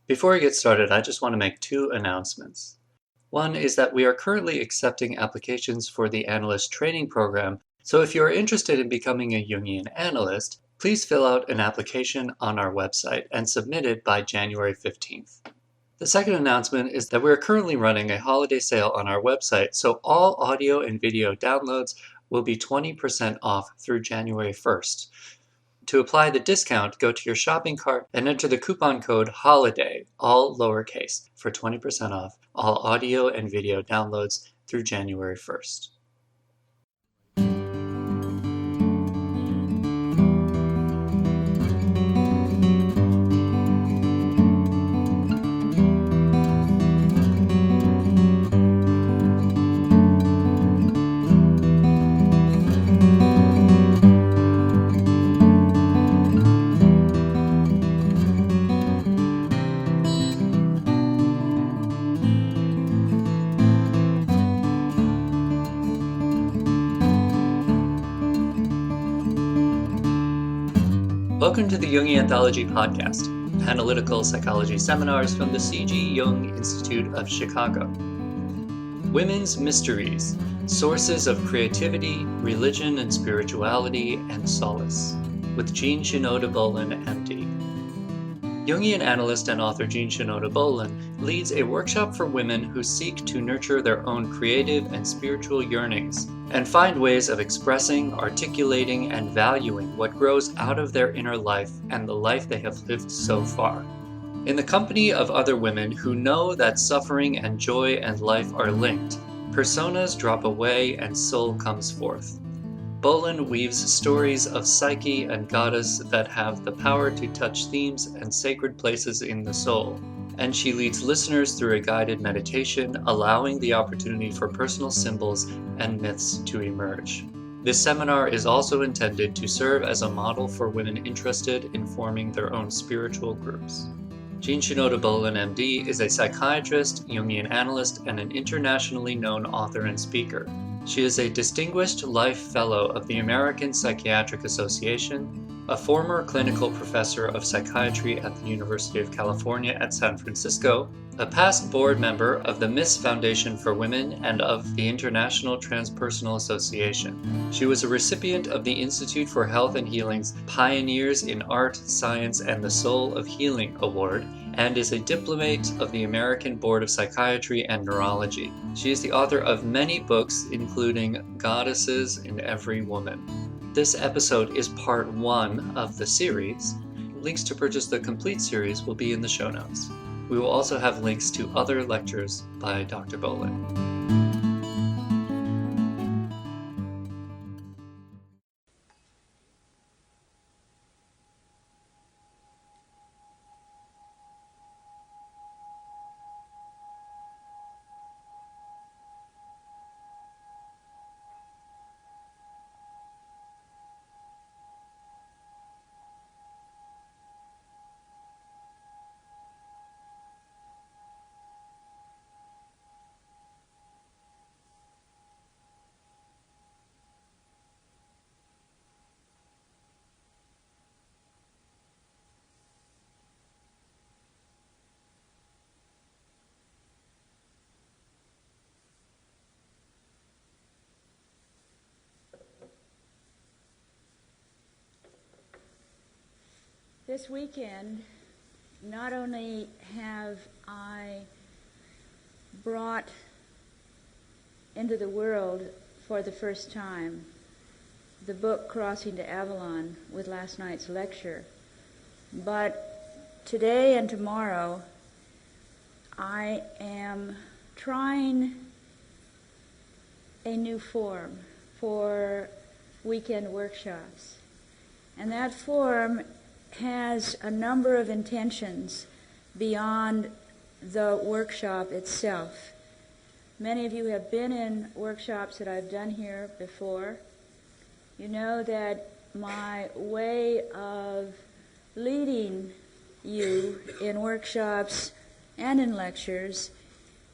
Before we get started, I just want to make two announcements. One is that we are currently accepting applications for the Analyst Training Program, so if you are interested in becoming a Jungian analyst, please fill out an application on our website and submit it by January 15th. The second announcement is that we are currently running a holiday sale on our website, so all audio and video downloads will be 20% off through January 1st. To apply the discount, go to your shopping cart and enter the coupon code HOLIDAY, all lowercase, for 20% off all audio and video downloads through January 1st. Welcome to the Jungian Anthology Podcast, analytical psychology seminars from the C.G. Jung Institute of Chicago. Women's Mysteries, Sources of Creativity, Religion and Spirituality, and Solace, with Jean Shinoda Bolen, M.D. Jungian analyst and author Jean Shinoda Bolen leads a workshop for women who seek to nurture their own creative and spiritual yearnings and find ways of expressing, articulating, and valuing what grows out of their inner life and the life they have lived so far. In the company of other women who know that suffering and joy and life are linked, personas drop away and soul comes forth. Bolen weaves stories of psyche and goddess that have the power to touch themes and sacred places in the soul, and she leads listeners through a guided meditation, allowing the opportunity for personal symbols and myths to emerge. This seminar is also intended to serve as a model for women interested in forming their own spiritual groups. Jean Shinoda Bolen, M.D., is a psychiatrist, Jungian analyst, and an internationally known author and speaker. She is a Distinguished Life Fellow of the American Psychiatric Association, a former clinical professor of psychiatry at the University of California at San Francisco, a past board member of the Miss Foundation for Women and of the International Transpersonal Association. She was a recipient of the Institute for Health and Healing's Pioneers in Art, Science, and the Soul of Healing Award, and is a diplomate of the American Board of Psychiatry and Neurology. She is the author of many books, including Goddesses in Every Woman. This episode is part 1 of the series. Links to purchase the complete series will be in the show notes. We will also have links to other lectures by Dr. Bolen. This weekend, not only have I brought into the world for the first time the book Crossing to Avalon with last night's lecture, but today and tomorrow I am trying a new form for weekend workshops. And that form has a number of intentions beyond the workshop itself. Many of you have been in workshops that I've done here before. You know that my way of leading you in workshops and in lectures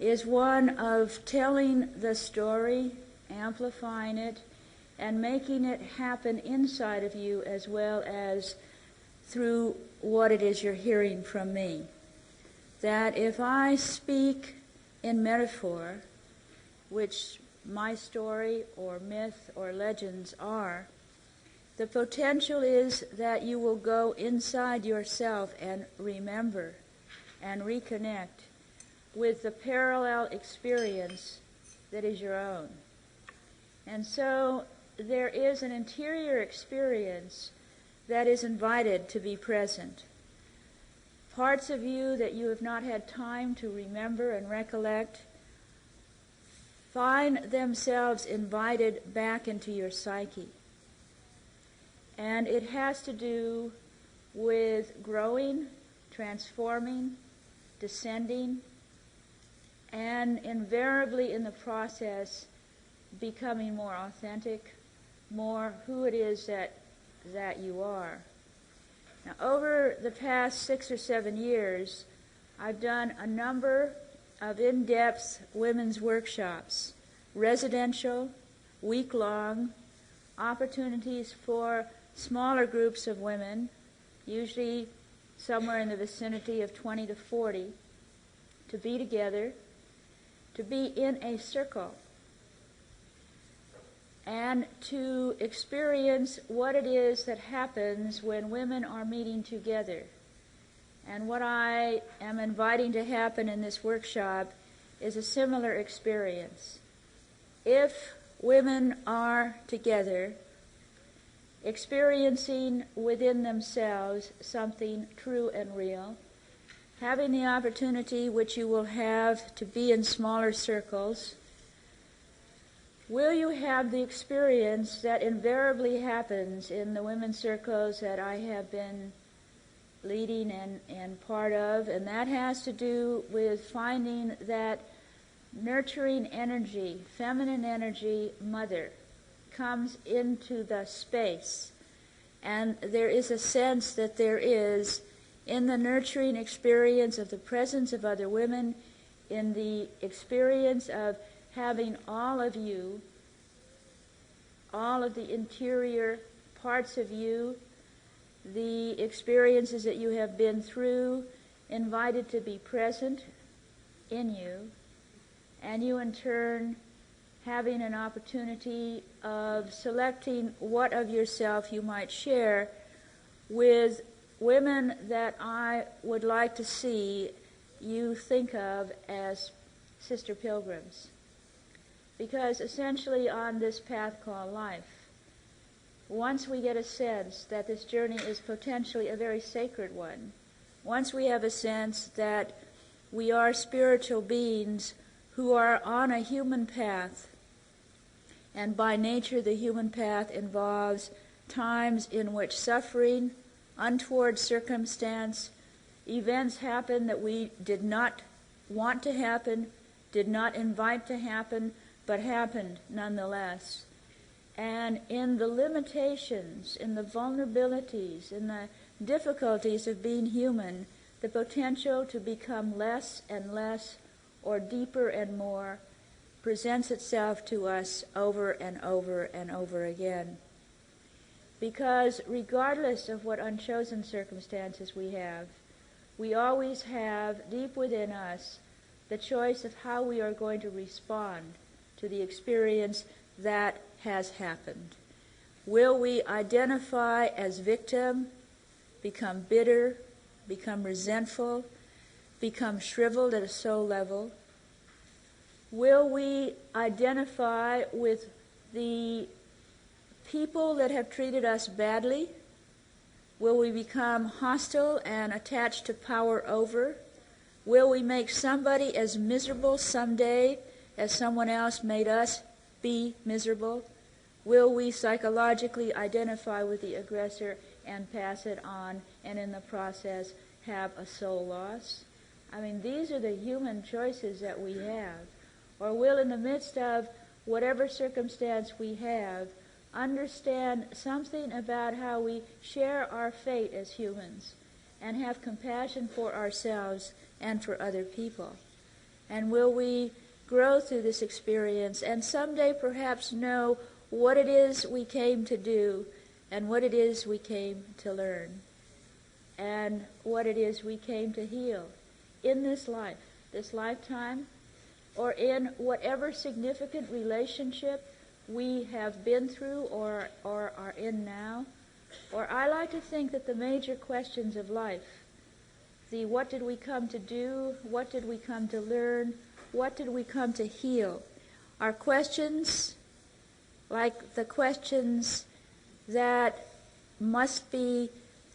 is one of telling the story, amplifying it, and making it happen inside of you as well as through what it is you're hearing from me. that if I speak in metaphor, which my story or myth or legends are, the potential is that you will go inside yourself and remember and reconnect with the parallel experience that is your own. And so there is an interior experience that is invited to be present. Parts of you that you have not had time to remember and recollect find themselves invited back into your psyche. And it has to do with growing, transforming, descending, and invariably in the process becoming more authentic, more who it is that you are. Now, over the past 6 or 7 years, I've done a number of in-depth women's workshops, residential, week-long, opportunities for smaller groups of women, usually somewhere in the vicinity of 20 to 40, to be together, to be in a circle, and to experience what it is that happens when women are meeting together. And what I am inviting to happen in this workshop is a similar experience. If women are together, experiencing within themselves something true and real, having the opportunity which you will have to be in smaller circles, will you have the experience that invariably happens in the women's circles that I have been leading and part of, and that has to do with finding that nurturing energy, feminine energy, mother, comes into the space. And there is a sense that there is, in the nurturing experience of the presence of other women, in the experience of having all of you, all of the interior parts of you, the experiences that you have been through, invited to be present in you, and you in turn having an opportunity of selecting what of yourself you might share with women that I would like to see you think of as sister pilgrims. Because essentially on this path called life, once we get a sense that this journey is potentially a very sacred one, once we have a sense that we are spiritual beings who are on a human path, and by nature the human path involves times in which suffering, untoward circumstance, events happen that we did not want to happen, did not invite to happen, but happened nonetheless. And in the limitations, in the vulnerabilities, in the difficulties of being human, the potential to become less and less or deeper and more presents itself to us over and over and over again. Because regardless of what unchosen circumstances we always have deep within us the choice of how we are going to respond to the experience that has happened. Will we identify as victim, become bitter, become resentful, become shriveled at a soul level? Will we identify with the people that have treated us badly? Will we become hostile and attached to power over? Will we make somebody as miserable someday as someone else made us be miserable? Will we psychologically identify with the aggressor and pass it on, and in the process have a soul loss? I mean, these are the human choices that we have. Or will, in the midst of whatever circumstance we have, understand something about how we share our fate as humans and have compassion for ourselves and for other people? And will we grow through this experience and someday perhaps know what it is we came to do and what it is we came to learn and what it is we came to heal in this life, this lifetime, or in whatever significant relationship we have been through or are in now. Or I like to think that the major questions of life, the what did we come to do, what did we come to learn, what did we come to heal, are questions like the questions that must be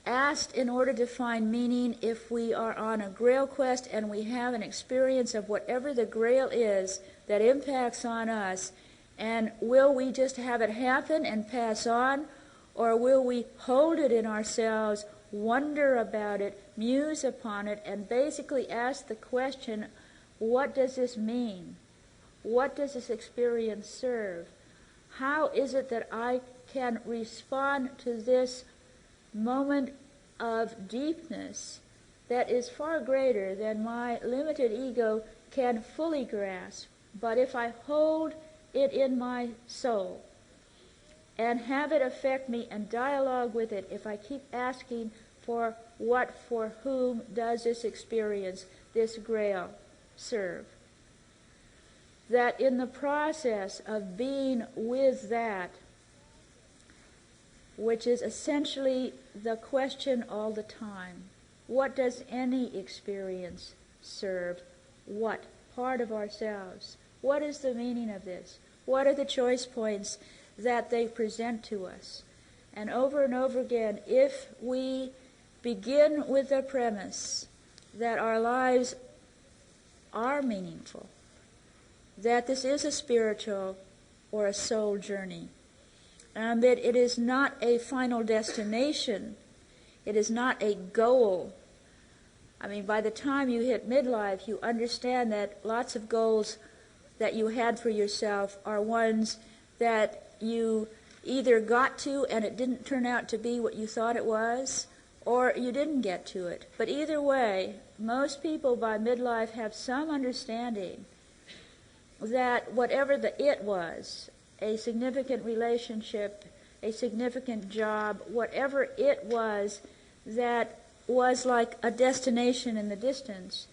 asked in order to find meaning if we are on a grail quest and we have an experience of whatever the grail is that impacts on us, and will we just have it happen and pass on, or will we hold it in ourselves, wonder about it, muse upon it, and basically ask the question, what does this mean? What does this experience serve? How is it that I can respond to this moment of deepness that is far greater than my limited ego can fully grasp? But if I hold it in my soul and have it affect me and dialogue with it, if I keep asking for what, for whom does this experience, this grail, serve, that in the process of being with that, which is essentially the question all the time, what does any experience serve? What part of ourselves? What is the meaning of this? What are the choice points that they present to us? And over again, if we begin with the premise that our lives are meaningful, that this is a spiritual or a soul journey, and that it is not a final destination, it is not a goal. I mean, by the time you hit midlife, you understand that lots of goals that you had for yourself are ones that you either got to and it didn't turn out to be what you thought it was, or you didn't get to it. But either way, most people by midlife have some understanding that whatever the it was, a significant relationship, a significant job, whatever it was that was like a destination in the distance,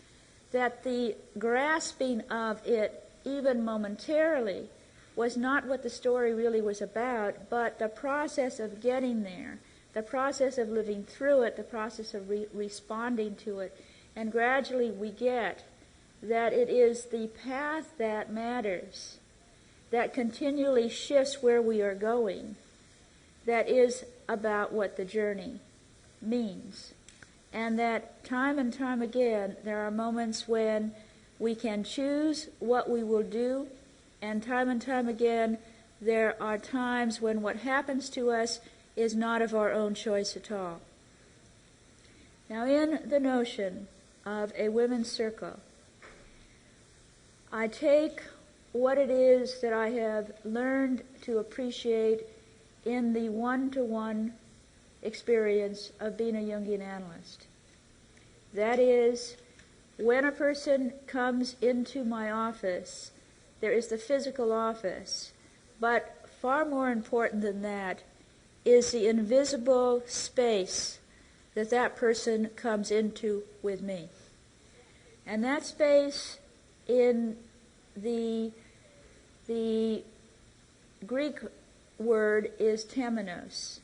that the grasping of it, even momentarily, was not what the story really was about, but the process of getting there, the process of living through it, the process of responding to it. And gradually we get that it is the path that matters, that continually shifts where we are going, that is about what the journey means. And that time and time again, there are moments when we can choose what we will do, and time again, there are times when what happens to us is not of our own choice at all. Now, in the notion of a women's circle, I take what it is that I have learned to appreciate in the one-to-one experience of being a Jungian analyst. That is, when a person comes into my office, there is the physical office, but far more important than that is the invisible space that that person comes into with me. And that space in the Greek word is temenos,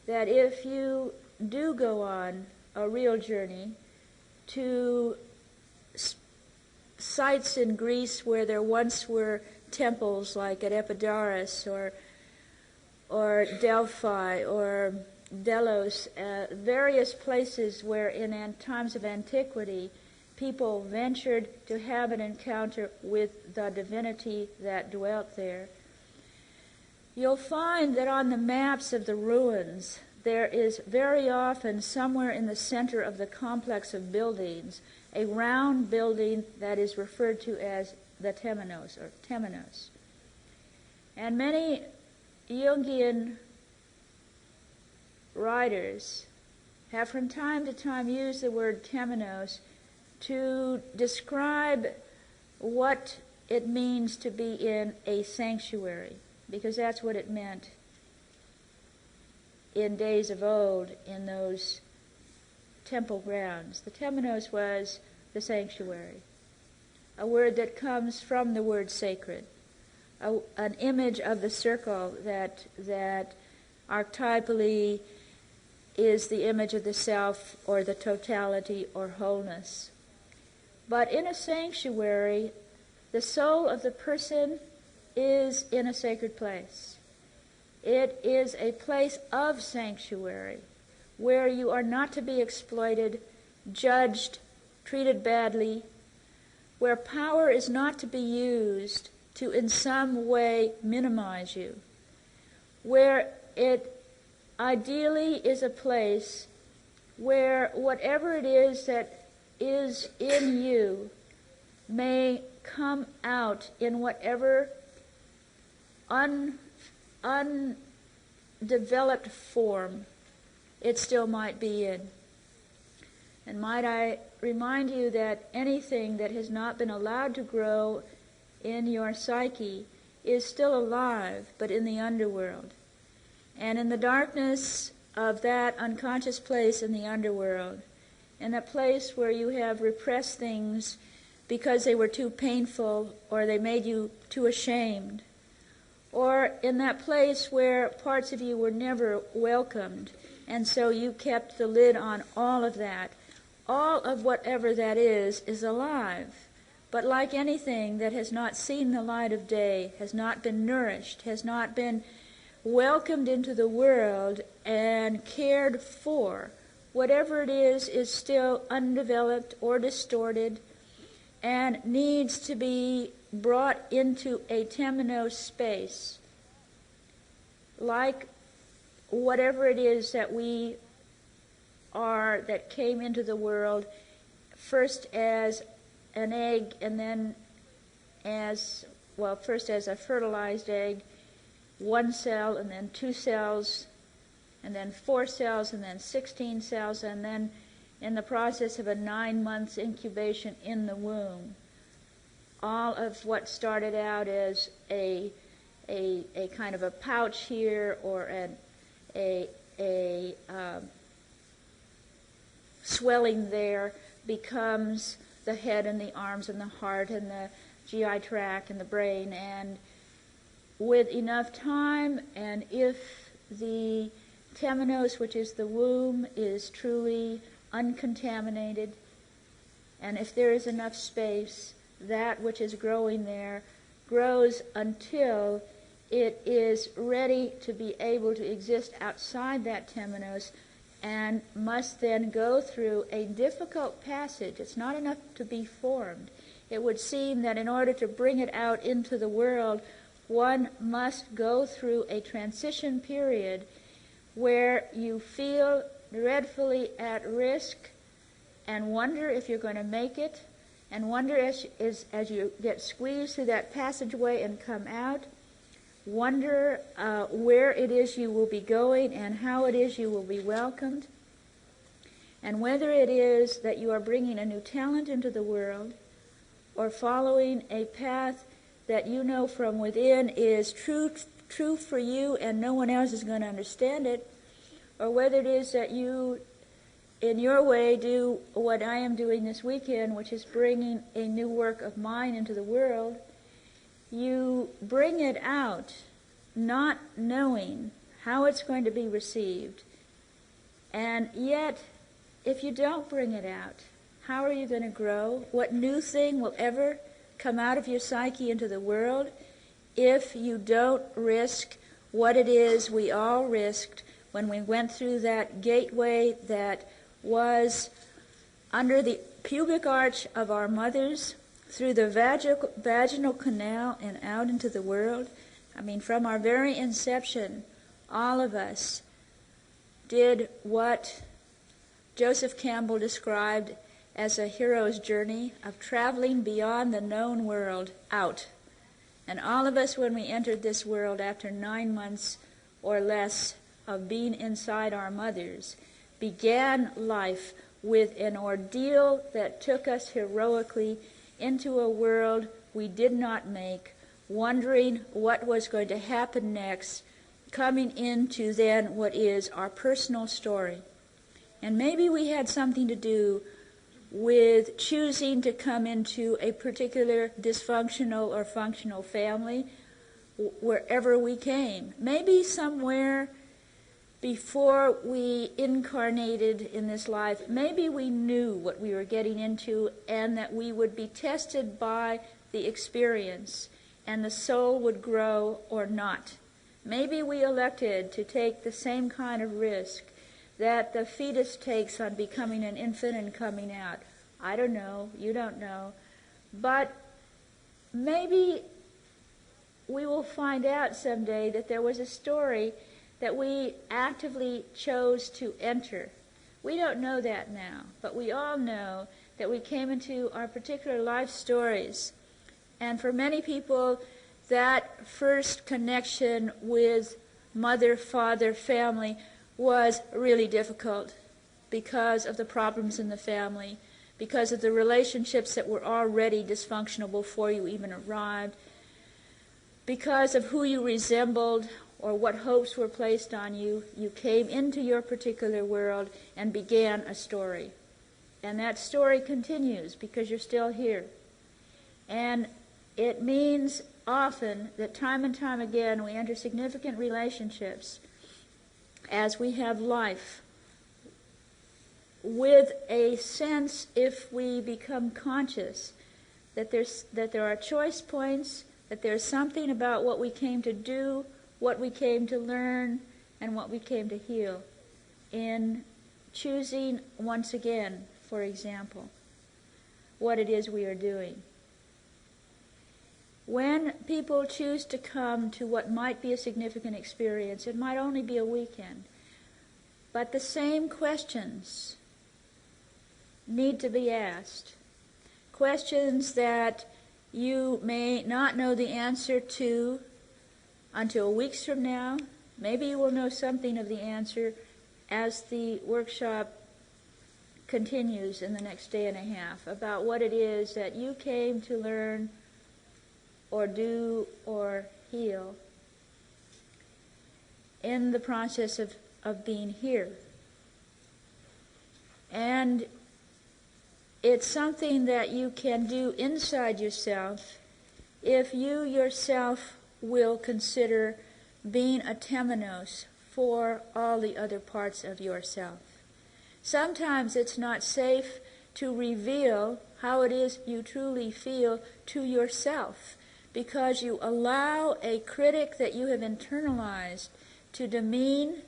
that if you do go on a real journey to sites in Greece where there once were temples, like at Epidaurus or Delphi or Delos, various places where in times of antiquity people ventured to have an encounter with the divinity that dwelt there, you'll find that on the maps of the ruins there is very often somewhere in the center of the complex of buildings a round building that is referred to as the temenos or temenos. And many Jungian writers have from time to time used the word temenos to describe what it means to be in a sanctuary, because that's what it meant in days of old in those temple grounds. The temenos was the sanctuary, a word that comes from the word sacred, an image of the circle that archetypally is the image of the self or the totality or wholeness. But in a sanctuary, the soul of the person is in a sacred place. It is a place of sanctuary where you are not to be exploited, judged, treated badly, where power is not to be used to in some way minimize you, where it ideally is a place where whatever it is that is in you may come out in whatever undeveloped form it still might be in. And might I remind you that anything that has not been allowed to grow in your psyche is still alive, but in the underworld. And in the darkness of that unconscious place in the underworld, in a place where you have repressed things because they were too painful or they made you too ashamed, or in that place where parts of you were never welcomed, and so you kept the lid on all of that, all of whatever that is alive. But like anything that has not seen the light of day, has not been nourished, has not been welcomed into the world and cared for, whatever it is still undeveloped or distorted and needs to be brought into a temenos space, like whatever it is that we are that came into the world first as an egg and then first as a fertilized egg, 1 cell and then 2 cells and then 4 cells and then 16 cells, and then in the process of a 9 months incubation in the womb, all of what started out as a kind of a pouch here or a swelling there becomes the head and the arms and the heart and the GI tract and the brain. And with enough time, and if the temenos, which is the womb, is truly uncontaminated, and if there is enough space, that which is growing there grows until it is ready to be able to exist outside that temenos, and must then go through a difficult passage. It's not enough to be formed. It would seem that in order to bring it out into the world, one must go through a transition period where you feel dreadfully at risk and wonder if you're going to make it, and wonder as you get squeezed through that passageway and come out, wonder where it is you will be going and how it is you will be welcomed, and whether it is that you are bringing a new talent into the world or following a path that you know from within is true for you and no one else is going to understand it, or whether it is that you, in your way, do what I am doing this weekend, which is bringing a new work of mine into the world. You bring it out not knowing how it's going to be received. And yet, if you don't bring it out, how are you going to grow? What new thing will ever come out of your psyche into the world if you don't risk what it is we all risked when we went through that gateway that was under the pubic arch of our mothers, through the vaginal canal and out into the world? I mean, from our very inception, all of us did what Joseph Campbell described as a hero's journey of traveling beyond the known world out. And all of us, when we entered this world after 9 months or less of being inside our mothers, began life with an ordeal that took us heroically into a world we did not make, wondering what was going to happen next, coming into then what is our personal story. And maybe we had something to do with choosing to come into a particular dysfunctional or functional family wherever we came. Maybe somewhere before we incarnated in this life, maybe we knew what we were getting into and that we would be tested by the experience and the soul would grow or not. Maybe we elected to take the same kind of risk that the fetus takes on becoming an infant and coming out. I don't know, you don't know. But maybe we will find out someday that there was a story that we actively chose to enter. We don't know that now, but we all know that we came into our particular life stories. And for many people, that first connection with mother, father, family was really difficult because of the problems in the family, because of the relationships that were already dysfunctional before you even arrived, because of who you resembled or what hopes were placed on you. You came into your particular world and began a story. And that story continues because you're still here. And it means often that time and time again we enter significant relationships as we have life with a sense, if we become conscious, that there are choice points, that there's something about what we came to do, what we came to learn, and what we came to heal in choosing once again, for example, what it is we are doing. When people choose to come to what might be a significant experience, it might only be a weekend, but the same questions need to be asked. Questions that you may not know the answer to until weeks from now. Maybe you will know something of the answer as the workshop continues in the next day and a half about what it is that you came to learn or do or heal in the process of being here. And it's something that you can do inside yourself if you yourself will consider being a temenos for all the other parts of yourself. Sometimes it's not safe to reveal how it is you truly feel to yourself, because you allow a critic that you have internalized to demean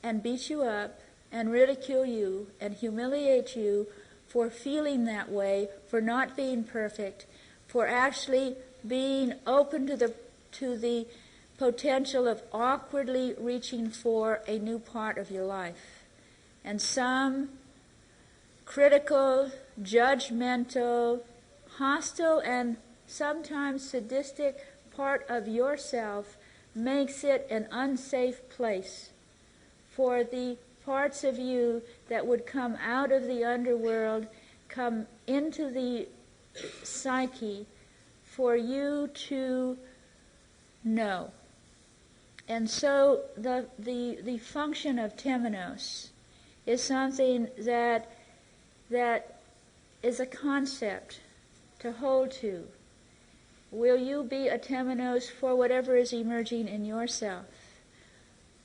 and beat you up and ridicule you and humiliate you for feeling that way, for not being perfect, for actually being open to the potential of awkwardly reaching for a new part of your life. And some critical, judgmental, hostile, and sometimes sadistic part of yourself makes it an unsafe place for the parts of you that would come out of the underworld, come into the psyche, for you to know. And so the function of temenos is something that is a concept to hold to. Will you be a temenos for whatever is emerging in yourself?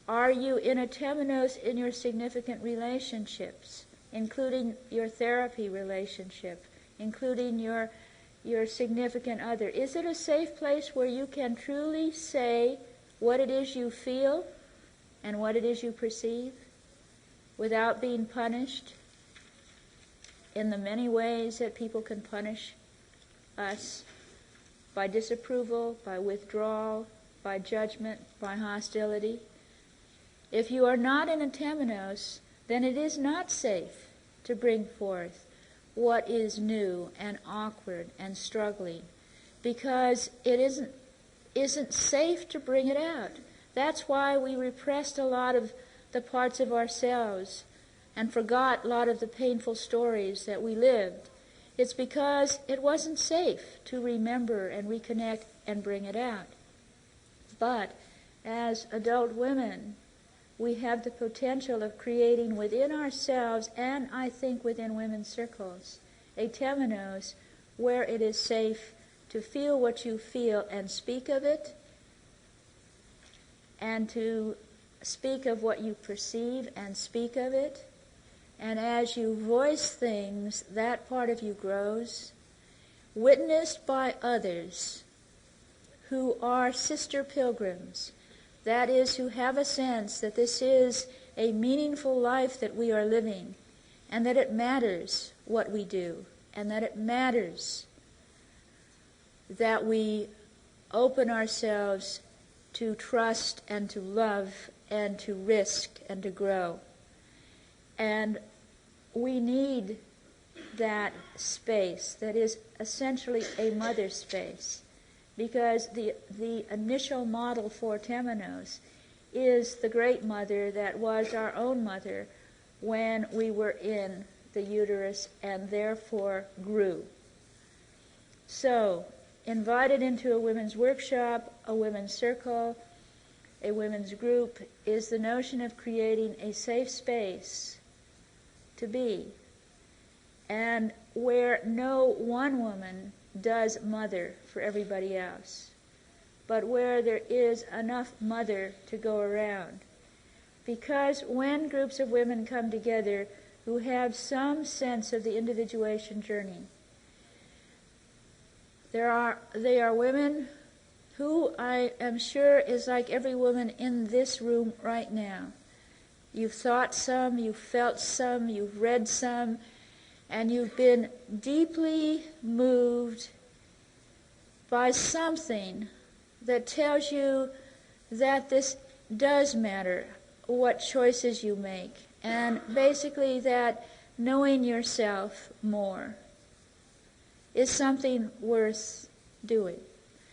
Are you in a temenos in your significant relationships, including your therapy relationship, including your significant other? Is it a safe place where you can truly say what it is you feel and what it is you perceive without being punished in the many ways that people can punish us? By disapproval, by withdrawal, by judgment, by hostility. If you are not in a temenos, then it is not safe to bring forth what is new and awkward and struggling, because it isn't safe to bring it out. That's why we repressed a lot of the parts of ourselves and forgot a lot of the painful stories that we lived. It's because it wasn't safe to remember and reconnect and bring it out. But as adult women, we have the potential of creating within ourselves, and I think within women's circles, a temenos where it is safe to feel what you feel and speak of it, and to speak of what you perceive and speak of it. And as you voice things, that part of you grows, witnessed by others who are sister pilgrims, that is, who have a sense that this is a meaningful life that we are living, and that it matters what we do, and that it matters that we open ourselves to trust and to love and to risk and to grow. And we need that space that is essentially a mother space, because the initial model for temenos is the great mother that was our own mother when we were in the uterus and therefore grew. So, invited into a women's workshop, a women's circle, a women's group, is the notion of creating a safe space to be, and where no one woman does mother for everybody else, but where there is enough mother to go around. Because when groups of women come together who have some sense of the individuation journey, they are women who I am sure is like every woman in this room right now. You've thought some, you've felt some, you've read some, and you've been deeply moved by something that tells you that this does matter, what choices you make, and basically that knowing yourself more is something worth doing.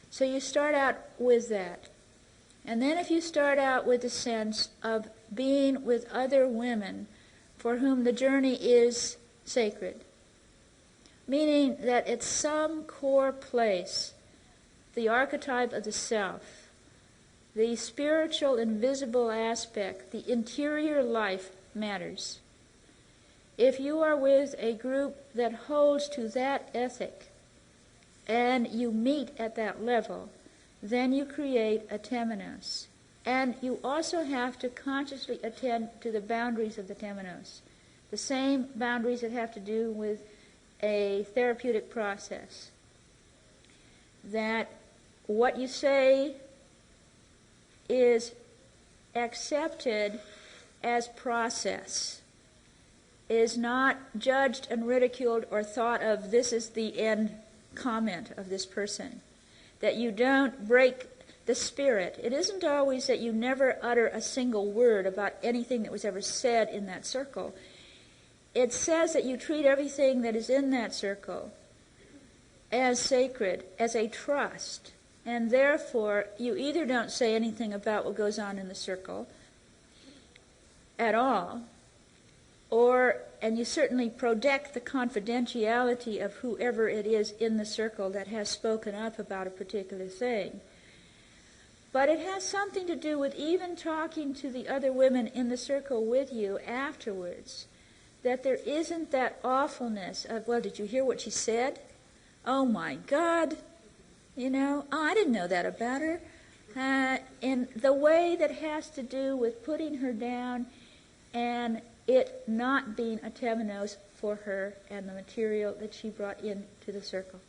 So you start out with that. And then if you start out with the sense of being with other women for whom the journey is sacred, meaning that at some core place, the archetype of the self, the spiritual invisible aspect, the interior life matters. If you are with a group that holds to that ethic, and you meet at that level, then you create a temenos. And you also have to consciously attend to the boundaries of the temenos, the same boundaries that have to do with a therapeutic process. That what you say is accepted as process, is not judged and ridiculed or thought of this is the end comment of this person. That you don't break the spirit. It isn't always that you never utter a single word about anything that was ever said in that circle. It says that you treat everything that is in that circle as sacred, as a trust, and therefore you either don't say anything about what goes on in the circle at all, and you certainly protect the confidentiality of whoever it is in the circle that has spoken up about a particular thing. But it has something to do with even talking to the other women in the circle with you afterwards, that there isn't that awfulness of, well, did you hear what she said? Oh my God, oh, I didn't know that about her. In the way that has to do with putting her down and it not being a temenos for her and the material that she brought into the circle.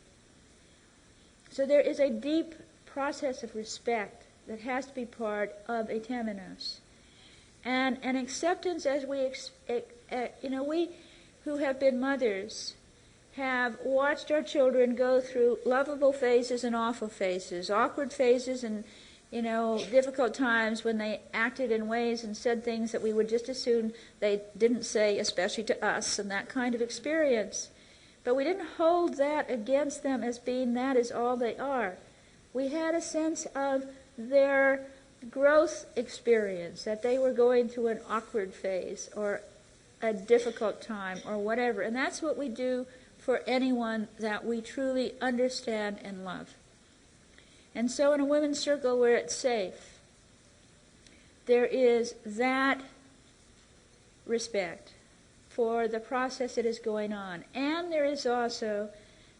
So there is a deep process of respect that has to be part of a temenos. And an acceptance as we who have been mothers have watched our children go through lovable phases and awful phases, awkward phases and difficult times when they acted in ways and said things that we would just as soon they didn't say, especially to us, and that kind of experience. But we didn't hold that against them as being that is all they are. We had a sense of their growth experience, that they were going through an awkward phase or a difficult time or whatever. And that's what we do for anyone that we truly understand and love. And so in a women's circle where it's safe, there is that respect for the process that is going on. And there is also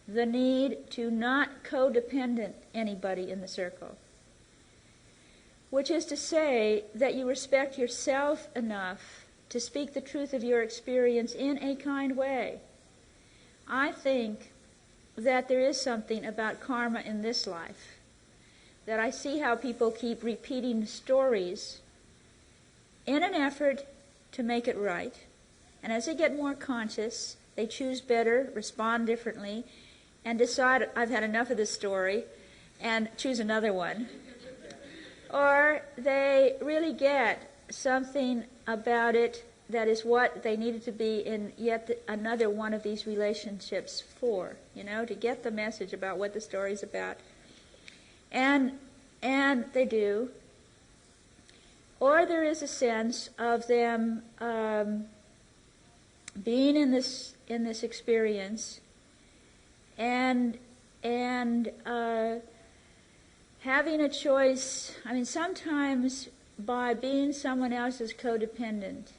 the need to not codependent anybody in the circle, which is to say that you respect yourself enough to speak the truth of your experience in a kind way. I think that there is something about karma in this life, that I see how people keep repeating stories in an effort to make it right. And as they get more conscious, they choose better, respond differently, and decide, I've had enough of this story, and choose another one. Or they really get something about it that is what they needed to be in yet another one of these relationships for, to get the message about what the story's about. And they do. Or there is a sense of them being in this experience and having a choice. I mean, sometimes by being someone else's codependent,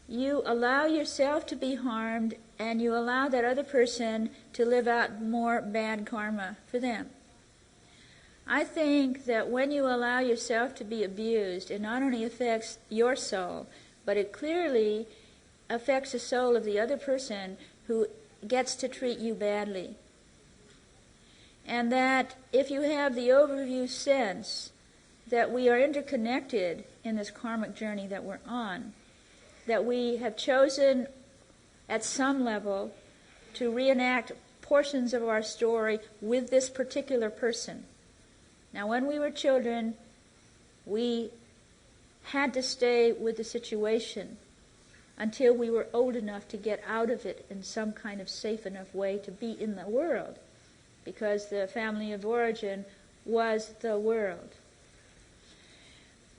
you allow yourself to be harmed and you allow that other person to live out more bad karma for them. I think that when you allow yourself to be abused, it not only affects your soul, but it clearly affects the soul of the other person who gets to treat you badly. And that if you have the overview sense that we are interconnected in this karmic journey that we're on, that we have chosen at some level to reenact portions of our story with this particular person. Now, when we were children, we had to stay with the situation until we were old enough to get out of it in some kind of safe enough way to be in the world, because the family of origin was the world.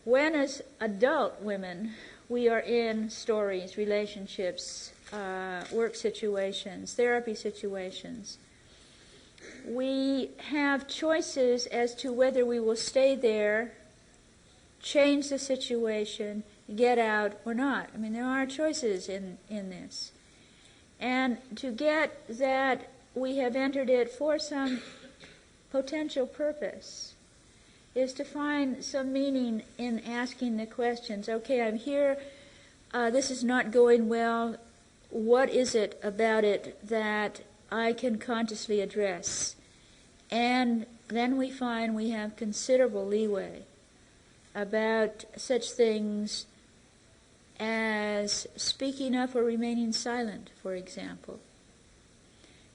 When, as adult women, we are in stories, relationships, work situations, therapy situations, we have choices as to whether we will stay there, change the situation, get out, or not. I mean, there are choices in this. And to get that we have entered it for some potential purpose is to find some meaning in asking the questions. Okay, I'm here, this is not going well. What is it about it that I can consciously address? And then we find we have considerable leeway about such things as speaking up or remaining silent, for example.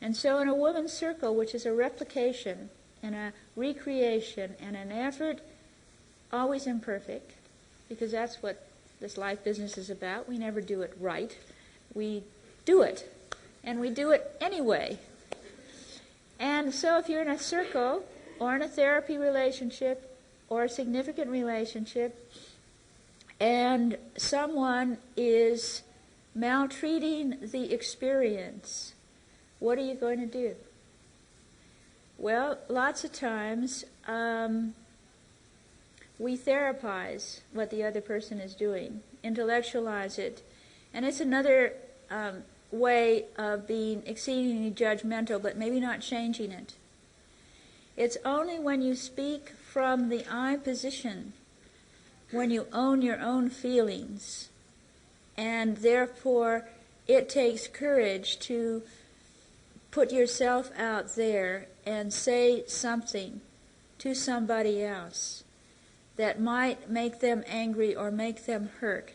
And so in a woman's circle, which is a replication and a recreation and an effort, always imperfect, because that's what this life business is about. We never do it right. We do it, and we do it anyway. And so if you're in a circle or in a therapy relationship or a significant relationship and someone is maltreating the experience, what are you going to do? Well, lots of times we therapize what the other person is doing, intellectualize it, and it's another way of being exceedingly judgmental, but maybe not changing it. It's only when you speak from the I position, when you own your own feelings, and therefore it takes courage to put yourself out there and say something to somebody else that might make them angry or make them hurt.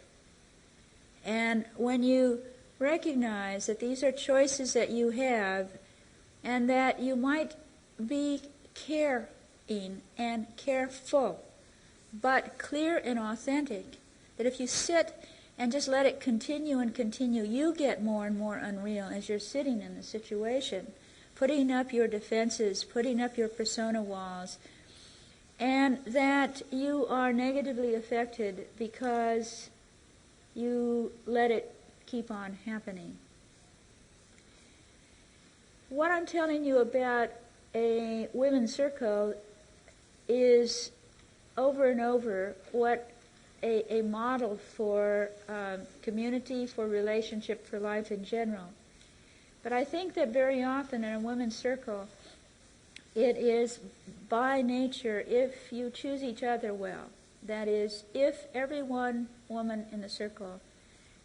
And when you recognize that these are choices that you have and that you might be caring and careful, but clear and authentic, that if you sit and just let it continue and continue, you get more and more unreal as you're sitting in the situation, putting up your defenses, putting up your persona walls, and that you are negatively affected because you let it keep on happening. What I'm telling you about a women's circle is over and over what a model for community, for relationship, for life in general. But I think that very often in a women's circle, it is by nature, if you choose each other well, that is, if every one woman in the circle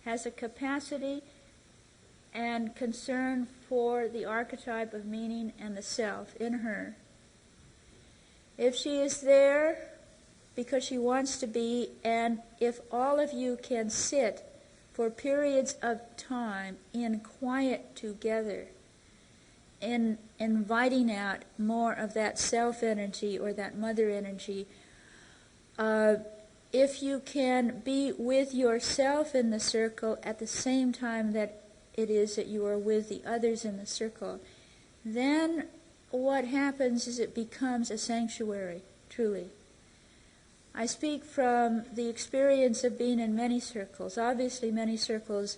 has a capacity and concern for the archetype of meaning and the self in her, if she is there because she wants to be, and if all of you can sit for periods of time in quiet together, in inviting out more of that self energy or that mother energy, if you can be with yourself in the circle at the same time that it is that you are with the others in the circle, then what happens is it becomes a sanctuary, truly. I speak from the experience of being in many circles, obviously many circles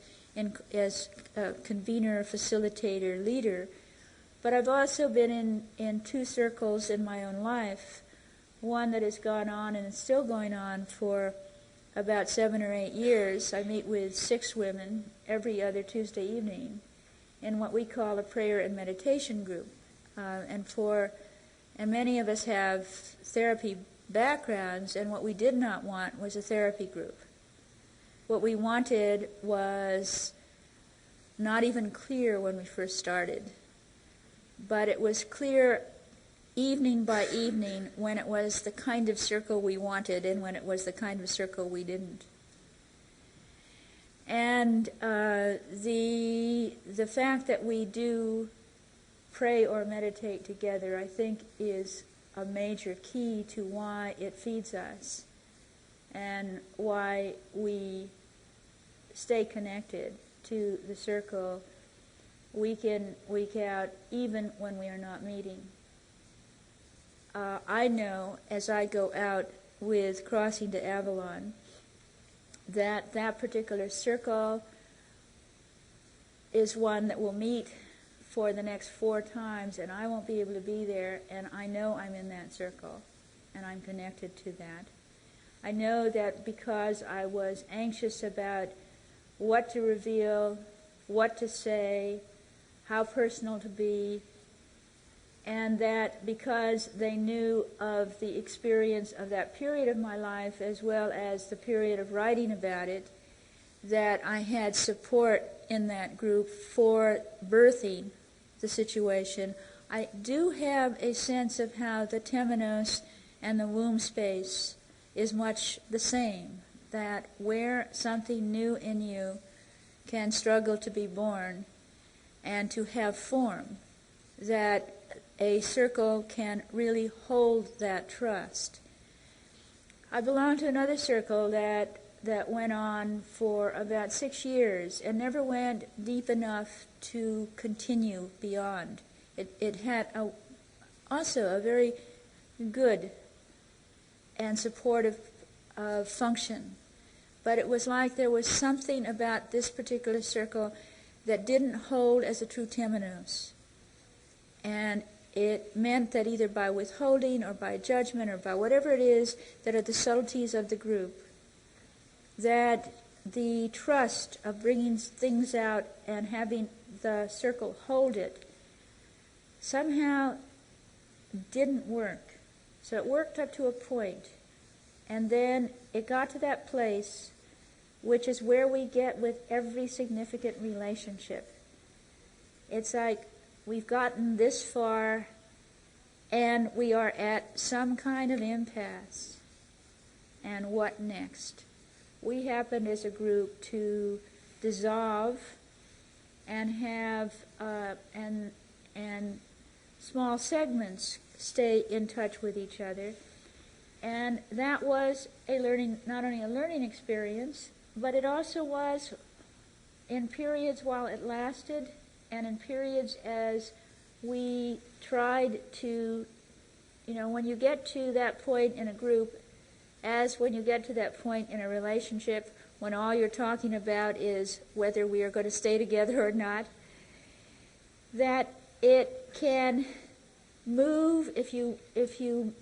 as a convener, facilitator, leader, but I've also been in two circles in my own life, one that has gone on and is still going on for about 7 or 8 years. I meet with 6 women every other Tuesday evening in what we call a prayer and meditation group. And many of us have therapy backgrounds, and what we did not want was a therapy group. What we wanted was not even clear when we first started, but it was clear evening by evening when it was the kind of circle we wanted and when it was the kind of circle we didn't. And the fact that we do pray or meditate together, I think, is a major key to why it feeds us and why we stay connected to the circle week in, week out, even when we are not meeting. I know as I go out with Crossing to Avalon that that particular circle is one that will meet for the next 4 times, and I won't be able to be there, and I know I'm in that circle, and I'm connected to that. I know that because I was anxious about what to reveal, what to say, how personal to be, and that because they knew of the experience of that period of my life as well as the period of writing about it, that I had support in that group for birthing the situation. I do have a sense of how the temenos and the womb space is much the same, that where something new in you can struggle to be born and to have form, that a circle can really hold that trust. I belong to another circle that went on for about 6 years and never went deep enough to continue beyond. It had also a very good and supportive function. But it was like there was something about this particular circle that didn't hold as a true temenos. And it meant that either by withholding or by judgment or by whatever it is that are the subtleties of the group, that the trust of bringing things out and having the circle hold it somehow didn't work. So it worked up to a point, and then it got to that place which is where we get with every significant relationship. It's like we've gotten this far and we are at some kind of impasse. And what next? We happened as a group to dissolve and have and small segments stay in touch with each other. And that was a learning, not only a learning experience, but it also was in periods while it lasted and in periods as we tried to, when you get to that point in a group, as when you get to that point in a relationship, when all you're talking about is whether we are going to stay together or not, that it can move if you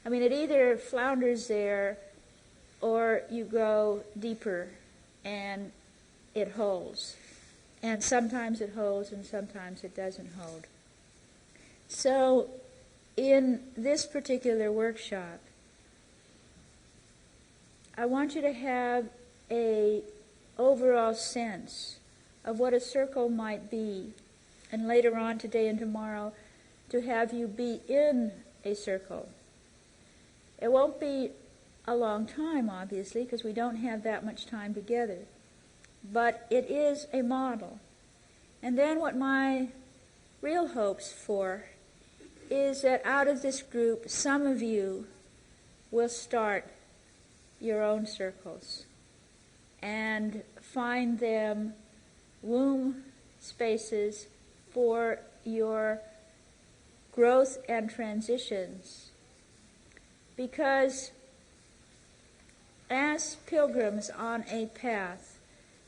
I mean, it either flounders there or you go deeper and it holds. And sometimes it holds and sometimes it doesn't hold. So in this particular workshop, I want you to have a overall sense of what a circle might be, and later on today and tomorrow to have you be in a circle. It won't be a long time, obviously, because we don't have that much time together, but it is a model. And then what my real hopes for is that out of this group, some of you will start your own circles and find them womb spaces for your growth and transitions. Because as pilgrims on a path,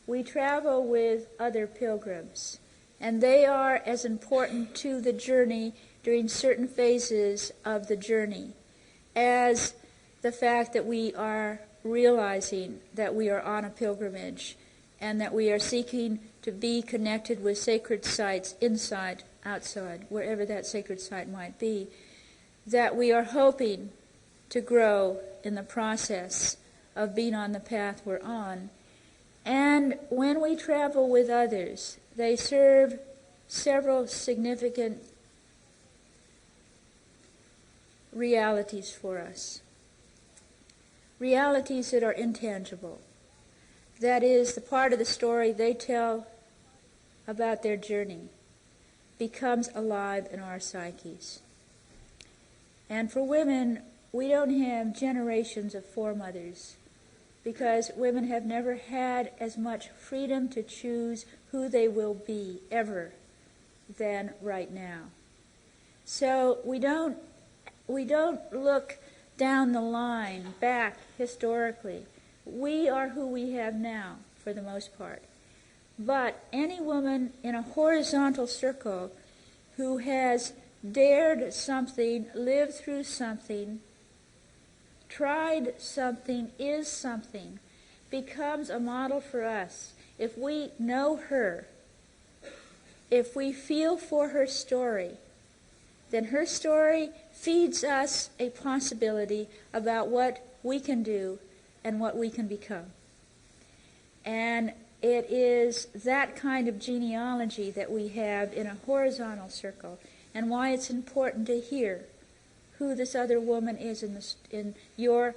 we travel with other pilgrims, and they are as important to the journey during certain phases of the journey as the fact that we are realizing that we are on a pilgrimage and that we are seeking to be connected with sacred sites inside, outside, wherever that sacred site might be, that we are hoping to grow in the process of being on the path we're on. And when we travel with others, they serve several significant realities for us. Realities that are intangible. That is, the part of the story they tell about their journey becomes alive in our psyches. And for women, we don't have generations of foremothers because women have never had as much freedom to choose who they will be ever than right now. So we don't look down the line, back historically. We are who we have now, for the most part. But any woman in a horizontal circle who has dared something, lived through something, tried something, is something, becomes a model for us. If we know her, if we feel for her story, then her story feeds us a possibility about what we can do and what we can become. And it is that kind of genealogy that we have in a horizontal circle, and why it's important to hear who this other woman is in your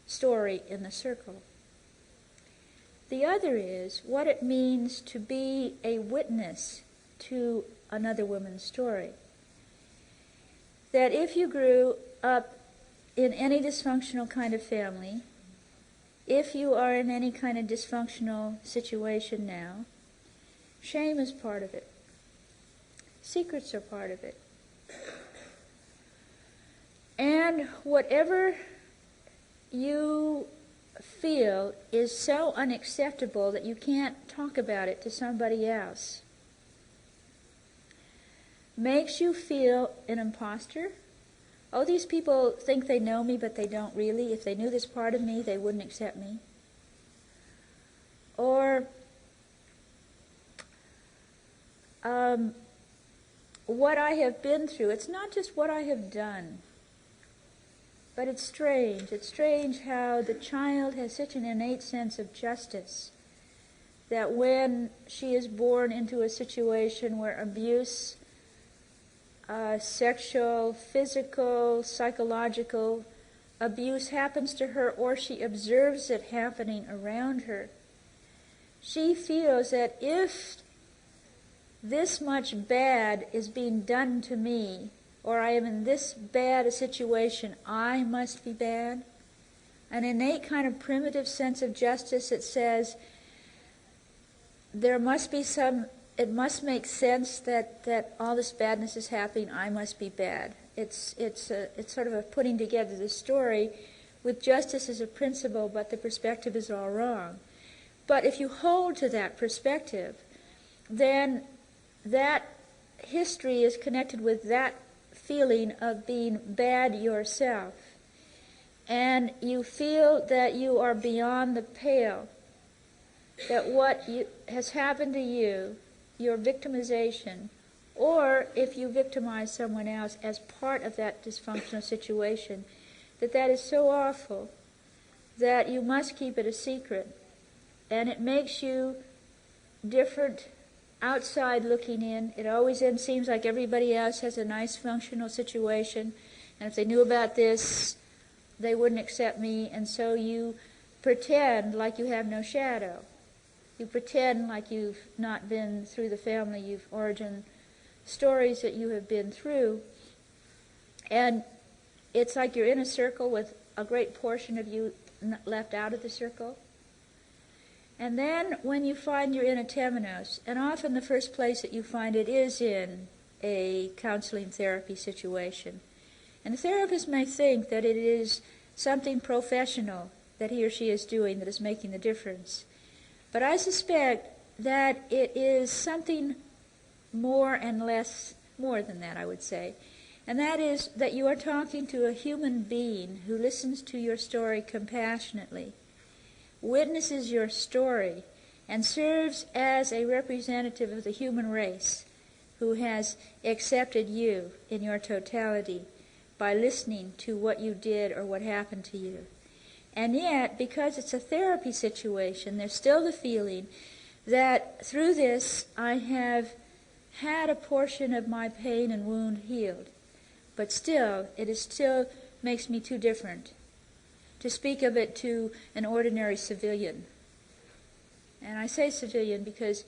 story in the circle. The other is what it means to be a witness to another woman's story. That if you grew up in any dysfunctional kind of family, if you are in any kind of dysfunctional situation now, shame is part of it. Secrets are part of it. And whatever you feel is so unacceptable that you can't talk about it to somebody else makes you feel an imposter. Oh, these people think they know me, but they don't really. If they knew this part of me, they wouldn't accept me. Or what I have been through, it's not just what I have done, but it's strange. It's strange how the child has such an innate sense of justice that when she is born into a situation where abuse, sexual, physical, psychological abuse happens to her, or she observes it happening around her, she feels that if this much bad is being done to me, or I am in this bad a situation, I must be bad. An innate kind of primitive sense of justice that says there must be it must make sense that all this badness is happening, I must be bad. It's sort of a putting together the story with justice as a principle, but the perspective is all wrong. But if you hold to that perspective, then that history is connected with that feeling of being bad yourself. and you feel that you are beyond the pale, that has happened to you, your victimization, or if you victimize someone else as part of that dysfunctional situation, that is so awful that you must keep it a secret. And it makes you different outside looking in. It always then seems like everybody else has a nice functional situation, and if they knew about this, they wouldn't accept me, and so you pretend like you have no shadow. You pretend like you've not been through the family origin stories that you have been through, and it's like you're in a circle with a great portion of you left out of the circle. And then when you find you're in a temenos, and often the first place that you find it is in a counseling therapy situation, and the therapist may think that it is something professional that he or she is doing that is making the difference. But I suspect that it is something more than that, I would say. And that is that you are talking to a human being who listens to your story compassionately, witnesses your story, and serves as a representative of the human race who has accepted you in your totality by listening to what you did or what happened to you. And yet, because it's a therapy situation, there's still the feeling that through this I have had a portion of my pain and wound healed. But still, still makes me too different to speak of it to an ordinary civilian. And I say civilian because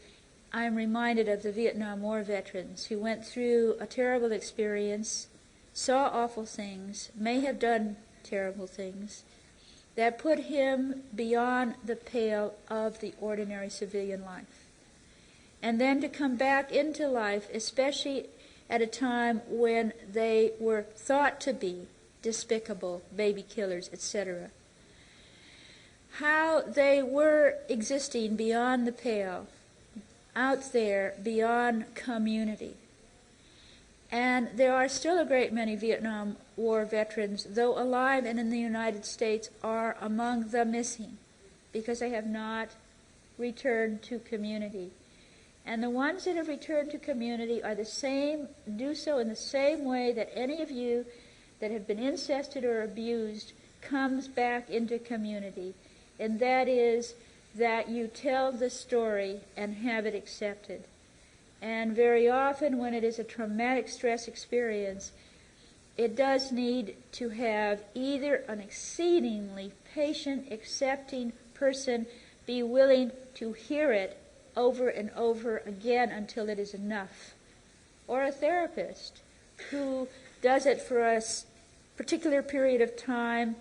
I'm reminded of the Vietnam War veterans who went through a terrible experience, saw awful things, may have done terrible things, that put him beyond the pale of the ordinary civilian life. And then to come back into life, especially at a time when they were thought to be despicable, baby killers, etc. How they were existing beyond the pale, out there beyond community. And there are still a great many Vietnam War veterans, though alive and in the United States, are among the missing because they have not returned to community. And the ones that have returned to community are do so in the same way that any of you that have been incested or abused comes back into community. And that is that you tell the story and have it accepted. And very often when it is a traumatic stress experience, it does need to have either an exceedingly patient, accepting person be willing to hear it over and over again until it is enough, or a therapist who does it for a particular period of time,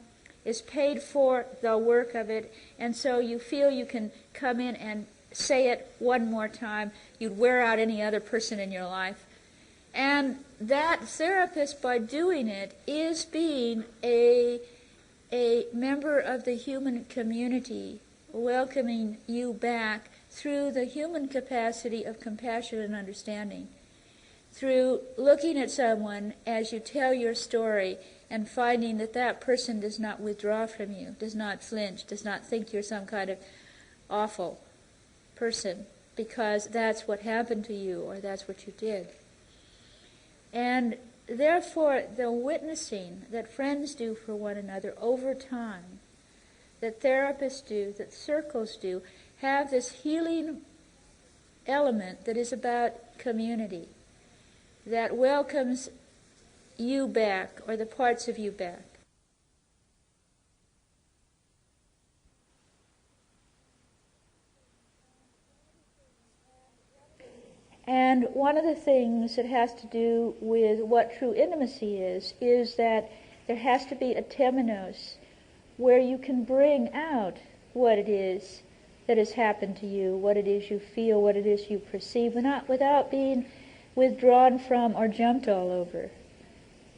is paid for the work of it, and so you feel you can come in and say it one more time. You'd wear out any other person in your life. And that therapist, by doing it, is being a member of the human community, welcoming you back through the human capacity of compassion and understanding, through looking at someone as you tell your story and finding that that person does not withdraw from you, does not flinch, does not think you're some kind of awful person because that's what happened to you or that's what you did. And therefore, the witnessing that friends do for one another over time, that therapists do, that circles do, have this healing element that is about community, that welcomes you back or the parts of you back. And one of the things that has to do with what true intimacy is that there has to be a temenos where you can bring out what it is that has happened to you, what it is you feel, what it is you perceive, without being withdrawn from or jumped all over.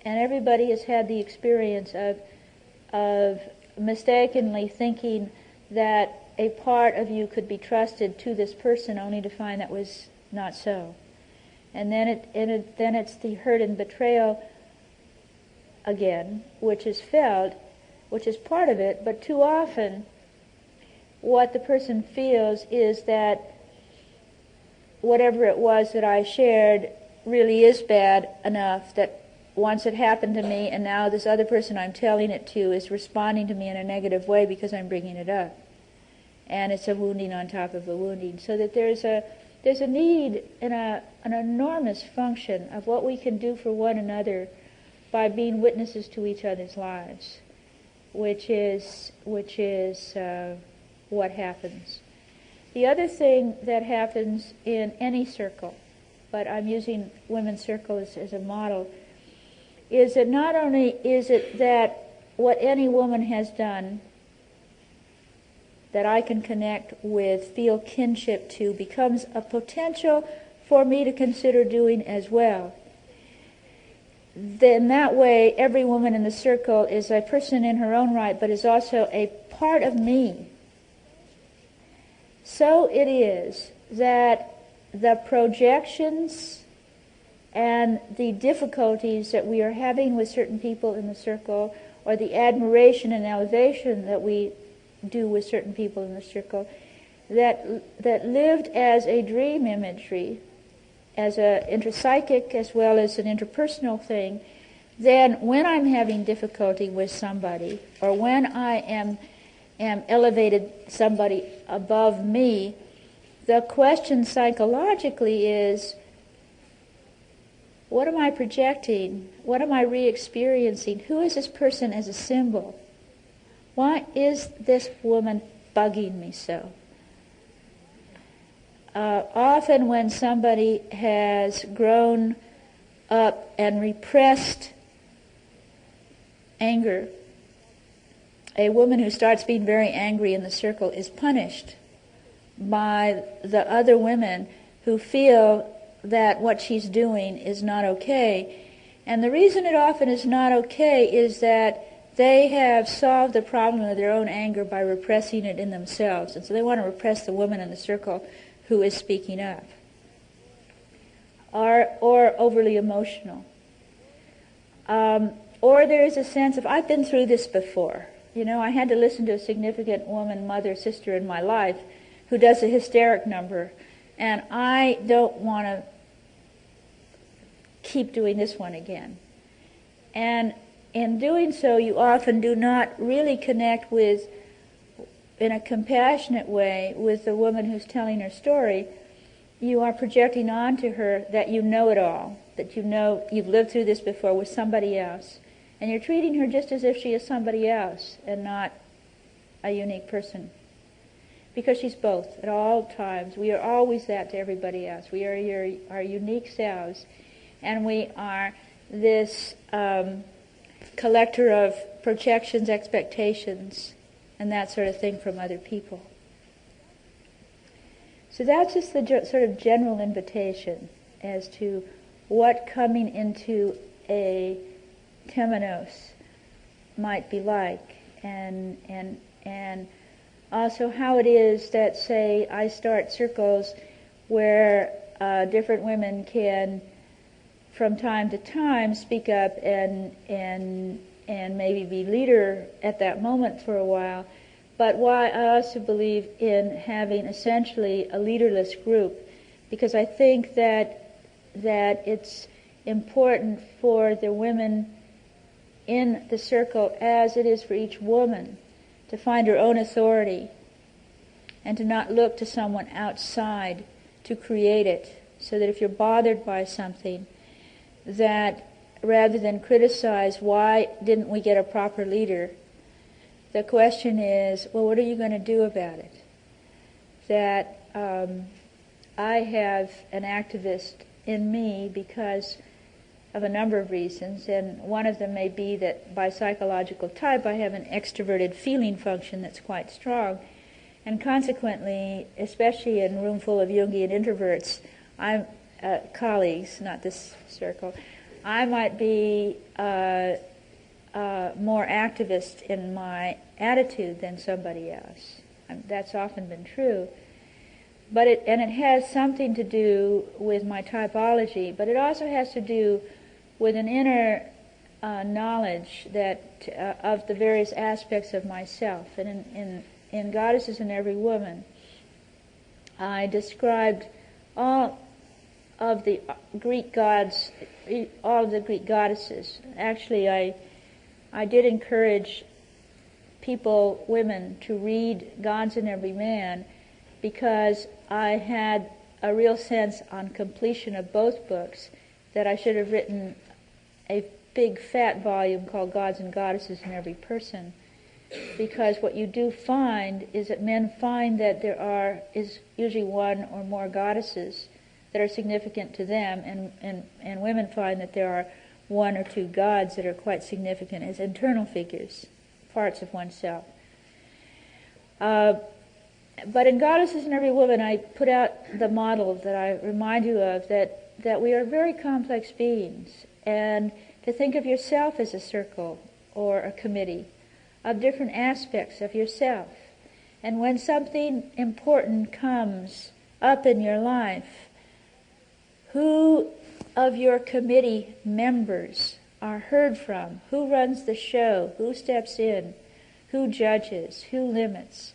And everybody has had the experience of mistakenly thinking that a part of you could be trusted to this person only to find that was not so. And then it's the hurt and betrayal again, which is felt which is part of it, but too often what the person feels is that whatever it was that I shared really is bad enough that once it happened to me and now this other person I'm telling it to is responding to me in a negative way because I'm bringing it up. And it's a wounding on top of a wounding. So that there's a need and an enormous function of what we can do for one another by being witnesses to each other's lives, which is what happens. The other thing that happens in any circle, but I'm using women's circle as a model, is that not only is it that what any woman has done that I can connect with, feel kinship to, becomes a potential for me to consider doing as well. Then that way, every woman in the circle is a person in her own right, but is also a part of me. So it is that the projections and the difficulties that we are having with certain people in the circle, or the admiration and elevation that we do with certain people in the circle, that lived as a dream imagery, as an intrapsychic as well as an interpersonal thing, then when I'm having difficulty with somebody, or when I am elevated somebody above me, the question psychologically is, what am I projecting? What am I re-experiencing? Who is this person as a symbol? Why is this woman bugging me so? Often when somebody has grown up and repressed anger, a woman who starts being very angry in the circle is punished by the other women who feel that what she's doing is not okay. And the reason it often is not okay is that they have solved the problem of their own anger by repressing it in themselves. And so they want to repress the woman in the circle who is speaking up. Or overly emotional. Or there is a sense of, I've been through this before. You know, I had to listen to a significant woman, mother, sister in my life who does a hysteric number, and I don't want to keep doing this one again. And in doing so, you often do not really connect with, in a compassionate way, with the woman who's telling her story. You are projecting onto her that you know it all, that you know you've lived through this before with somebody else. And you're treating her just as if she is somebody else and not a unique person. Because she's both at all times. We are always that to everybody else. We are our unique selves. And we are this collector of projections, expectations, and that sort of thing from other people. So that's just the sort of general invitation as to what coming into a temenos might be like, and also how it is that, say, I start circles where different women can, from time to time, speak up and maybe be leader at that moment for a while. But why I also believe in having essentially a leaderless group, because I think that it's important for the women in the circle, as it is for each woman, to find her own authority and to not look to someone outside to create it, so that if you're bothered by something, that rather than criticize why didn't we get a proper leader, the question is, well, what are you going to do about it? That I have an activist in me because of a number of reasons, and one of them may be that by psychological type I have an extroverted feeling function that's quite strong, and consequently, especially in a room full of Jungian introverts, I'm colleagues, not this circle, I might be more activist in my attitude than somebody else. That's often been true. But it has something to do with my typology, but it also has to do with an inner knowledge that of the various aspects of myself. And in Goddesses in Every Woman, I described all of the Greek gods, all of the Greek goddesses. Actually, I did encourage people, women, to read Gods in Every Man, because I had a real sense on completion of both books that I should have written a big fat volume called Gods and Goddesses in Every Person, because what you do find is that men find that there is usually one or more goddesses that are significant to them, and women find that there are one or two gods that are quite significant as internal figures, parts of oneself. But in Goddesses in Every Woman, I put out the model that I remind you of, that we are very complex beings, and to think of yourself as a circle or a committee of different aspects of yourself. And when something important comes up in your life, who of your committee members are heard from? Who runs the show? Who steps in? Who judges? Who limits?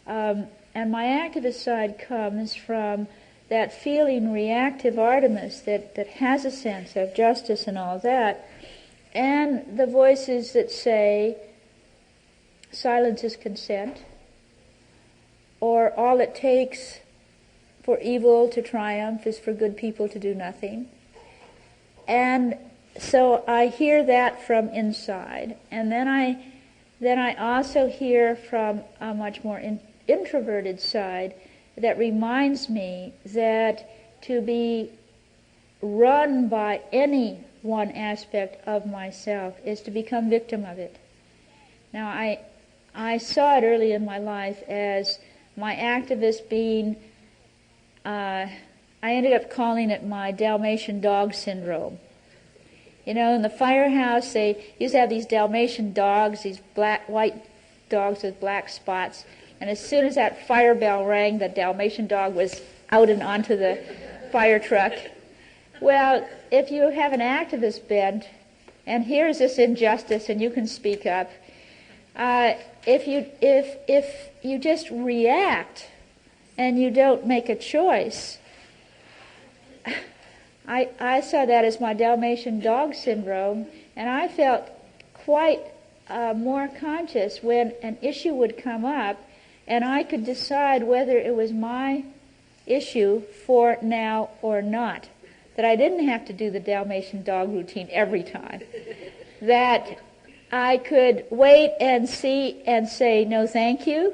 And my activist side comes from that feeling reactive Artemis that has a sense of justice and all that, and the voices that say silence is consent, or all it takes for evil to triumph is for good people to do nothing. And so I hear that from inside, and then I also hear from a much more introverted side that reminds me that to be run by any one aspect of myself is to become victim of it. Now, I saw it early in my life as my activist being, I ended up calling it my Dalmatian dog syndrome. You know, in the firehouse, they used to have these Dalmatian dogs, these white dogs with black spots, and as soon as that fire bell rang, the Dalmatian dog was out and onto the fire truck. Well, if you have an activist bent, and here's this injustice, and you can speak up, if you just react and you don't make a choice, I saw that as my Dalmatian dog syndrome, and I felt quite more conscious when an issue would come up, and I could decide whether it was my issue for now or not. That I didn't have to do the Dalmatian dog routine every time. That I could wait and see and say no thank you.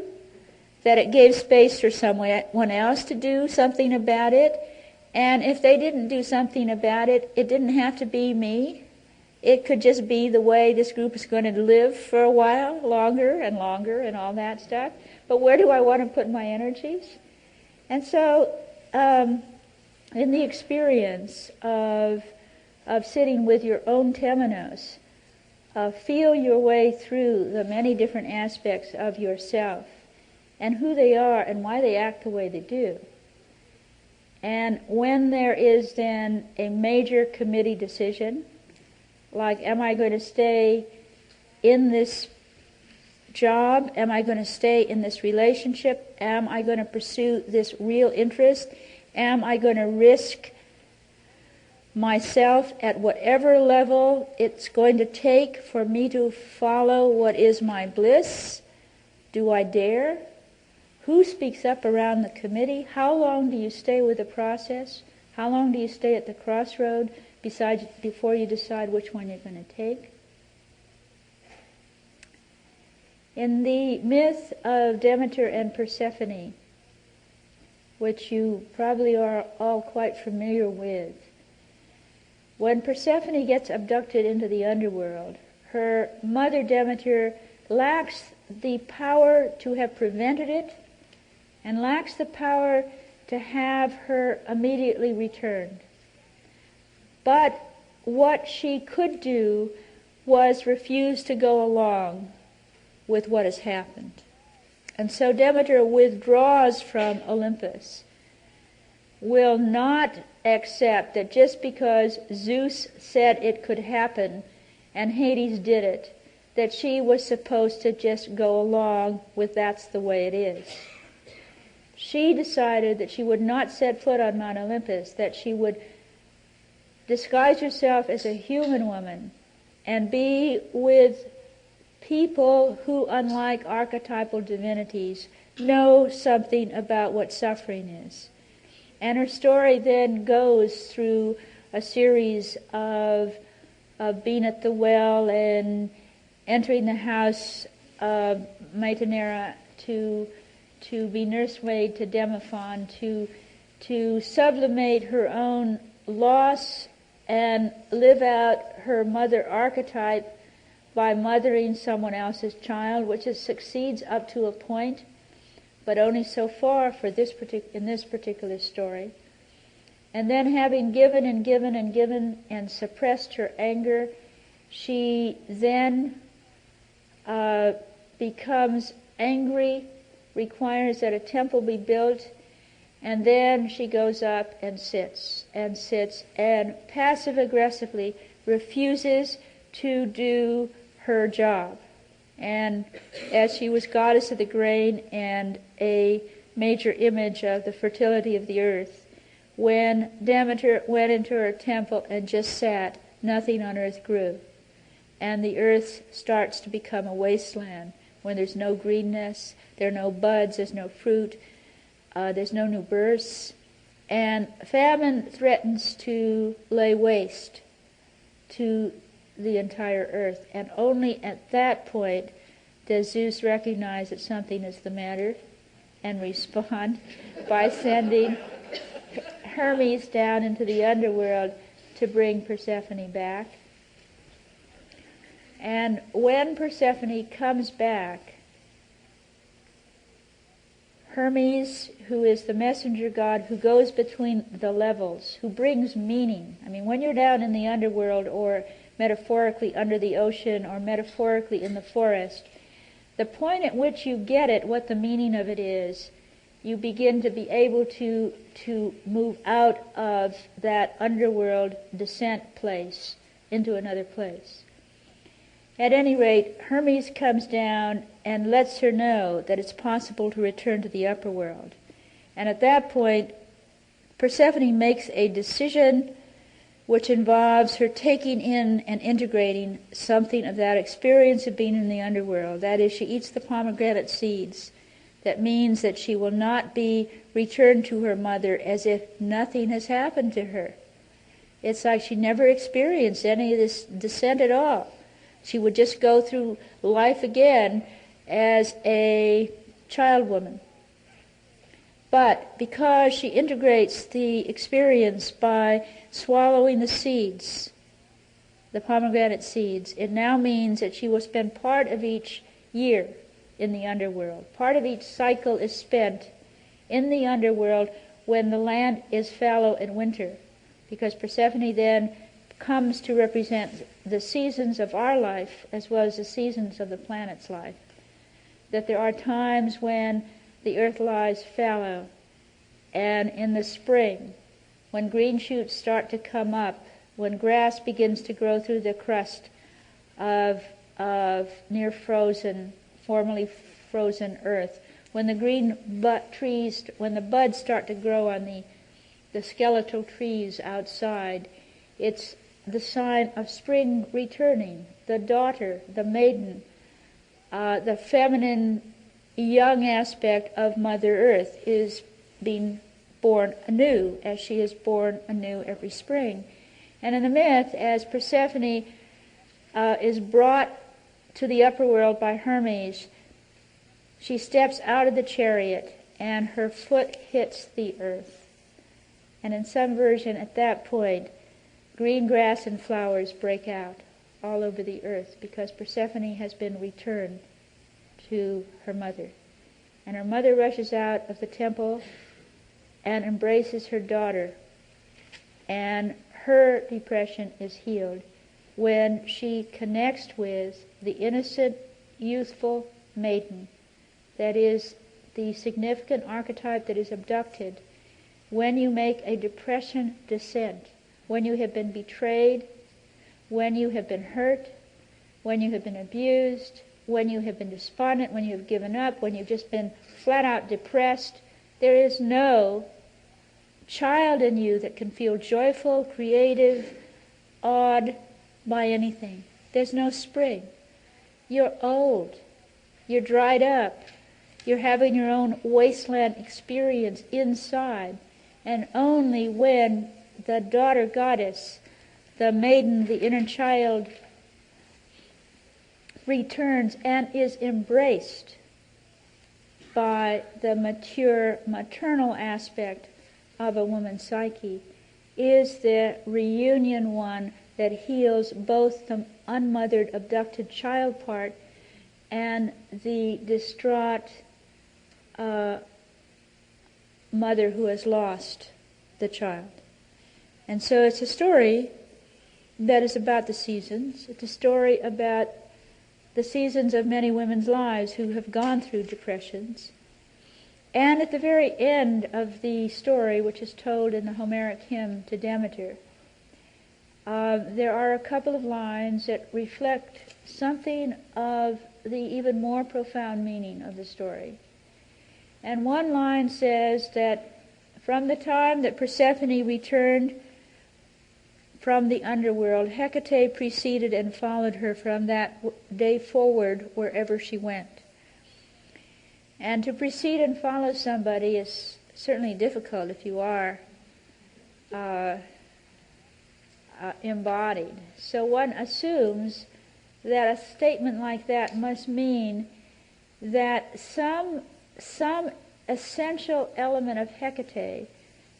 That it gave space for someone else to do something about it. And if they didn't do something about it, it didn't have to be me. It could just be the way this group is going to live for a while, longer and all that stuff. But where do I want to put my energies? And so, in the experience of sitting with your own temenos, feel your way through the many different aspects of yourself and who they are and why they act the way they do. And when there is then a major committee decision, like am I going to stay in this job? Am I going to stay in this relationship? Am I going to pursue this real interest? Am I going to risk myself at whatever level it's going to take for me to follow what is my bliss? Do I dare? Who speaks up around the committee? How long do you stay with the process? How long do you stay at the crossroad before you decide which one you're going to take? In the myth of Demeter and Persephone, which you probably are all quite familiar with, when Persephone gets abducted into the underworld, her mother Demeter lacks the power to have prevented it and lacks the power to have her immediately returned. But what she could do was refuse to go along with what has happened. And so Demeter withdraws from Olympus, will not accept that just because Zeus said it could happen, and Hades did it, that she was supposed to just go along with that's the way it is. She decided that she would not set foot on Mount Olympus, that she would disguise herself as a human woman and be with people who, unlike archetypal divinities, know something about what suffering is. And her story then goes through a series of being at the well and entering the house of Maitanera to be nursemaid to Demophon, to sublimate her own loss and live out her mother archetype by mothering someone else's child, which succeeds up to a point, but only so far for in this particular story. And then, having given and given and given and suppressed her anger, she then becomes angry, requires that a temple be built, and then she goes up and sits and passive-aggressively refuses to do her job. And as she was goddess of the grain and a major image of the fertility of the earth, when Demeter went into her temple and just sat, nothing on earth grew. And the earth starts to become a wasteland when there's no greenness, there are no buds, there's no fruit, there's no new births, and famine threatens to lay waste to the entire earth. And only at that point does Zeus recognize that something is the matter and respond by sending Hermes down into the underworld to bring Persephone back. And when Persephone comes back, Hermes, who is the messenger god who goes between the levels, who brings meaning. I mean, when you're down in the underworld, or metaphorically under the ocean, or metaphorically in the forest, the point at which you get it, what the meaning of it is, you begin to be able to move out of that underworld descent place into another place. At any rate, Hermes comes down and lets her know that it's possible to return to the upper world. And at that point, Persephone makes a decision which involves her taking in and integrating something of that experience of being in the underworld. That is, she eats the pomegranate seeds. That means that she will not be returned to her mother as if nothing has happened to her. It's like she never experienced any of this descent at all. She would just go through life again as a child woman. But because she integrates the experience by swallowing the seeds, the pomegranate seeds, it now means that she will spend part of each year in the underworld. Part of each cycle is spent in the underworld when the land is fallow in winter, because Persephone then comes to represent the seasons of our life as well as the seasons of the planet's life. That there are times when the earth lies fallow, and in the spring, when green shoots start to come up, when grass begins to grow through the crust of near frozen, formerly frozen earth, when the green trees, when the buds start to grow on the skeletal trees outside, it's the sign of spring returning. The daughter, the maiden, the feminine young aspect of Mother Earth is being born anew, as she is born anew every spring. And in the myth, as Persephone is brought to the upper world by Hermes, she steps out of the chariot and her foot hits the earth. And in some version, at that point, green grass and flowers break out all over the earth, because Persephone has been returned to her mother. And her mother rushes out of the temple and embraces her daughter, and her depression is healed when she connects with the innocent, youthful maiden that is the significant archetype that is abducted when you make a depression descent, when you have been betrayed, when you have been hurt, when you have been abused, when you have been despondent, when you have given up, when you've just been flat out depressed. There is no child in you that can feel joyful, creative, awed by anything. There's no spring. You're old. You're dried up. You're having your own wasteland experience inside. And only when the daughter goddess, the maiden, the inner child, returns and is embraced by the mature maternal aspect of a woman's psyche, is the reunion one that heals both the unmothered, abducted child part and the distraught mother who has lost the child. And so it's a story that is about the seasons. It's a story about the seasons of many women's lives who have gone through depressions. And at the very end of the story, which is told in the Homeric hymn to Demeter, there are a couple of lines that reflect something of the even more profound meaning of the story. And one line says that from the time that Persephone returned from the underworld, Hecate preceded and followed her from that day forward wherever she went. And to precede and follow somebody is certainly difficult if you are embodied. So one assumes that a statement like that must mean that some essential element of Hecate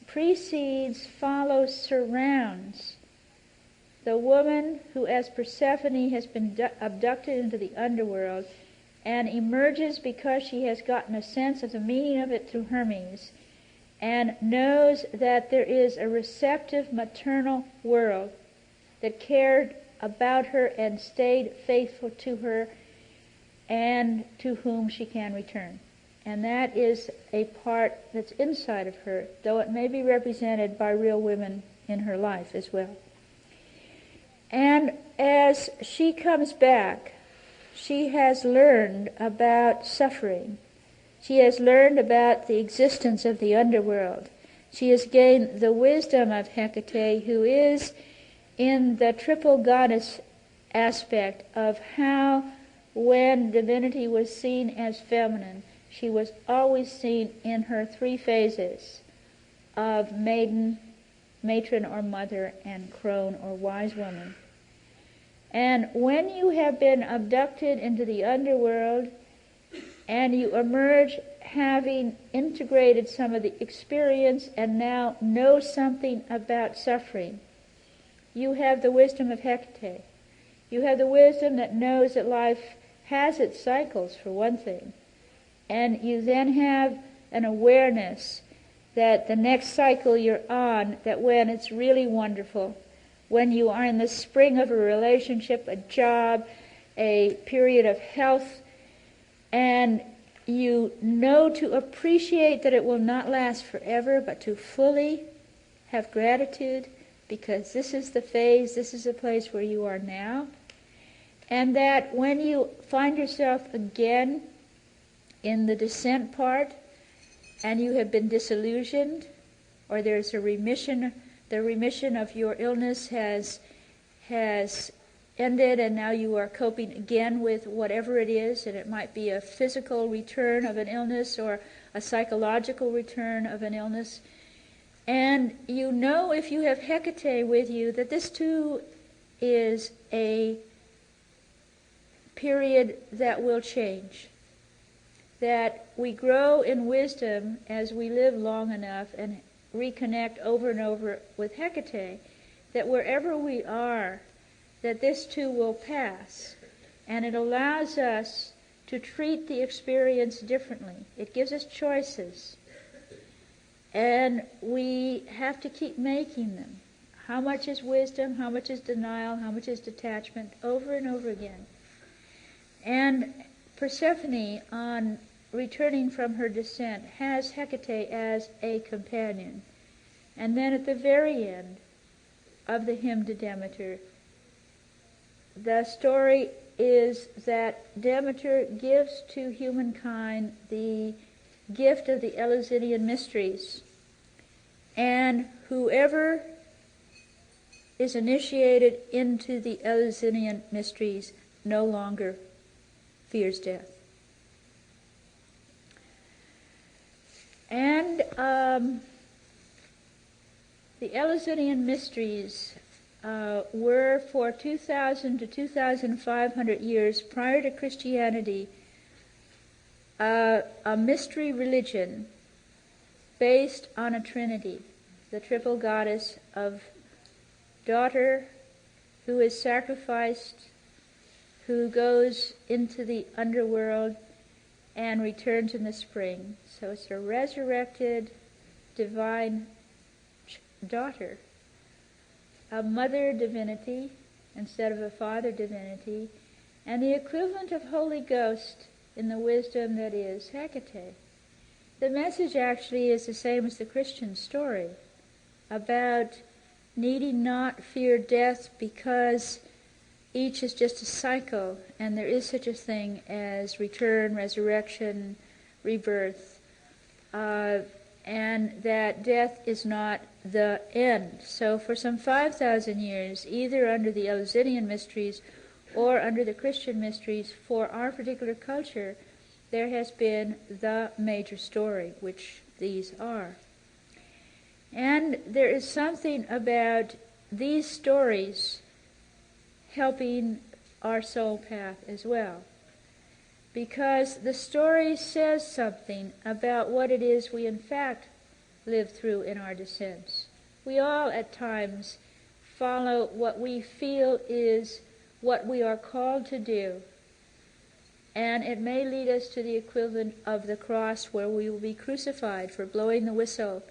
precedes, follows, surrounds the woman who, as Persephone, has been abducted into the underworld and emerges because she has gotten a sense of the meaning of it through Hermes, and knows that there is a receptive maternal world that cared about her and stayed faithful to her and to whom she can return. And that is a part that's inside of her, though it may be represented by real women in her life as well. And as she comes back, she has learned about suffering. She has learned about the existence of the underworld. She has gained the wisdom of Hecate, who is in the triple goddess aspect of how, when divinity was seen as feminine, she was always seen in her three phases of maiden, matron or mother, and crone or wise woman. And when you have been abducted into the underworld and you emerge having integrated some of the experience and now know something about suffering, you have the wisdom of Hecate. You have the wisdom that knows that life has its cycles, for one thing. And you then have an awareness that the next cycle you're on, that when it's really wonderful, when you are in the spring of a relationship, a job, a period of health, and you know to appreciate that it will not last forever, but to fully have gratitude, because this is the phase, this is the place where you are now. And that when you find yourself again in the descent part, and you have been disillusioned, or there's a remission, the remission of your illness has ended, and now you are coping again with whatever it is, and it might be a physical return of an illness or a psychological return of an illness. And you know, if you have Hecate with you, that this too is a period that will change. That we grow in wisdom as we live long enough and reconnect over and over with Hecate, that wherever we are, that this too will pass. And it allows us to treat the experience differently. It gives us choices. And we have to keep making them. How much is wisdom? How much is denial? How much is detachment? Over and over again. And Persephone, on returning from her descent, has Hecate as a companion. And then at the very end of the hymn to Demeter, the story is that Demeter gives to humankind the gift of the Eleusinian mysteries. And whoever is initiated into the Eleusinian mysteries no longer fears death. And the Eleusinian mysteries were for 2,000 to 2,500 years prior to Christianity a mystery religion based on a trinity, the triple goddess of daughter who is sacrificed, who goes into the underworld and returns in the spring. So it's a resurrected divine daughter, a mother divinity instead of a father divinity, and the equivalent of Holy Ghost in the wisdom that is Hecate. The message actually is the same as the Christian story about needing not fear death because each is just a cycle, and there is such a thing as return, resurrection, rebirth, and that death is not the end. So for some 5,000 years, either under the Eleusinian mysteries or under the Christian mysteries, for our particular culture, there has been the major story, which these are. And there is something about these stories helping our soul path as well, because the story says something about what it is we in fact live through in our descents. We all at times follow what we feel is what we are called to do, and it may lead us to the equivalent of the cross, where we will be crucified for blowing the whistle,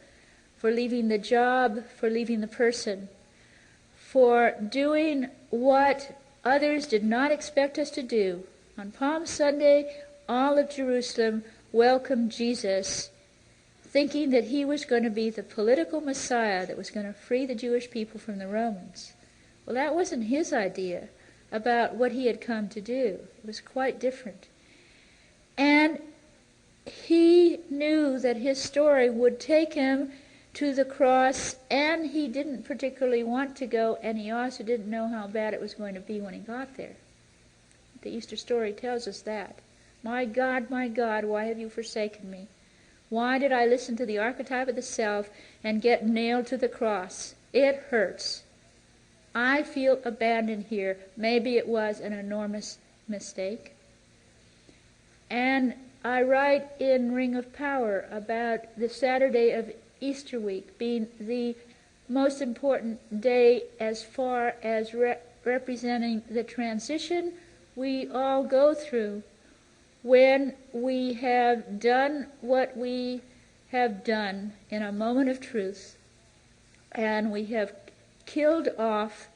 for leaving the job, for leaving the person, for doing what others did not expect us to do. On Palm Sunday, all of Jerusalem welcomed Jesus, thinking that he was going to be the political Messiah that was going to free the Jewish people from the Romans. Well, that wasn't his idea about what he had come to do. It was quite different. And he knew that his story would take him to the cross, and he didn't particularly want to go, and he also didn't know how bad it was going to be when he got there. The Easter story tells us that. My God, why have you forsaken me? Why did I listen to the archetype of the self and get nailed to the cross? It hurts. I feel abandoned here. Maybe it was an enormous mistake. And I write in Ring of Power about the Saturday of Easter week being the most important day as far as representing the transition we all go through when we have done what we have done in a moment of truth, and we have killed off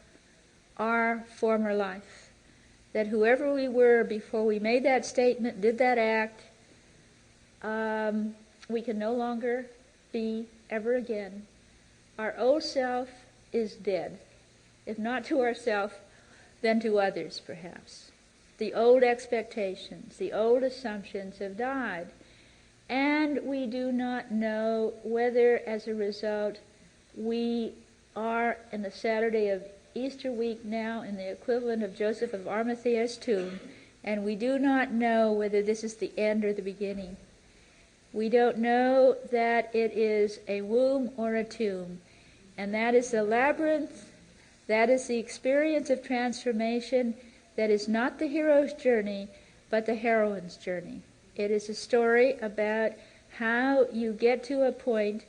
our former life. That whoever we were before we made that statement, did that act, we can no longer be ever again. Our old self is dead, if not to ourselves, then to others perhaps. The old expectations, the old assumptions have died, and we do not know whether as a result we are in the Saturday of Easter week now in the equivalent of Joseph of Arimathea's tomb, and we do not know whether this is the end or the beginning. We don't know that it is a womb or a tomb, and that is the labyrinth, that is the experience of transformation, that is not the hero's journey, but the heroine's journey. It is a story about how you get to a point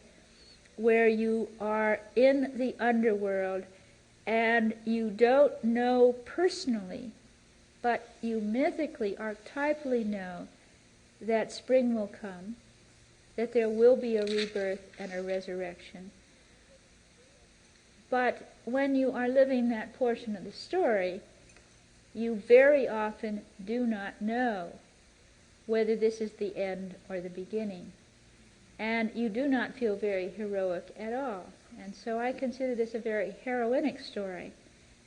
where you are in the underworld and you don't know personally, but you mythically, archetypally know that spring will come, that there will be a rebirth and a resurrection. But when you are living that portion of the story, you very often do not know whether this is the end or the beginning. And you do not feel very heroic at all. And so I consider this a very heroinic story,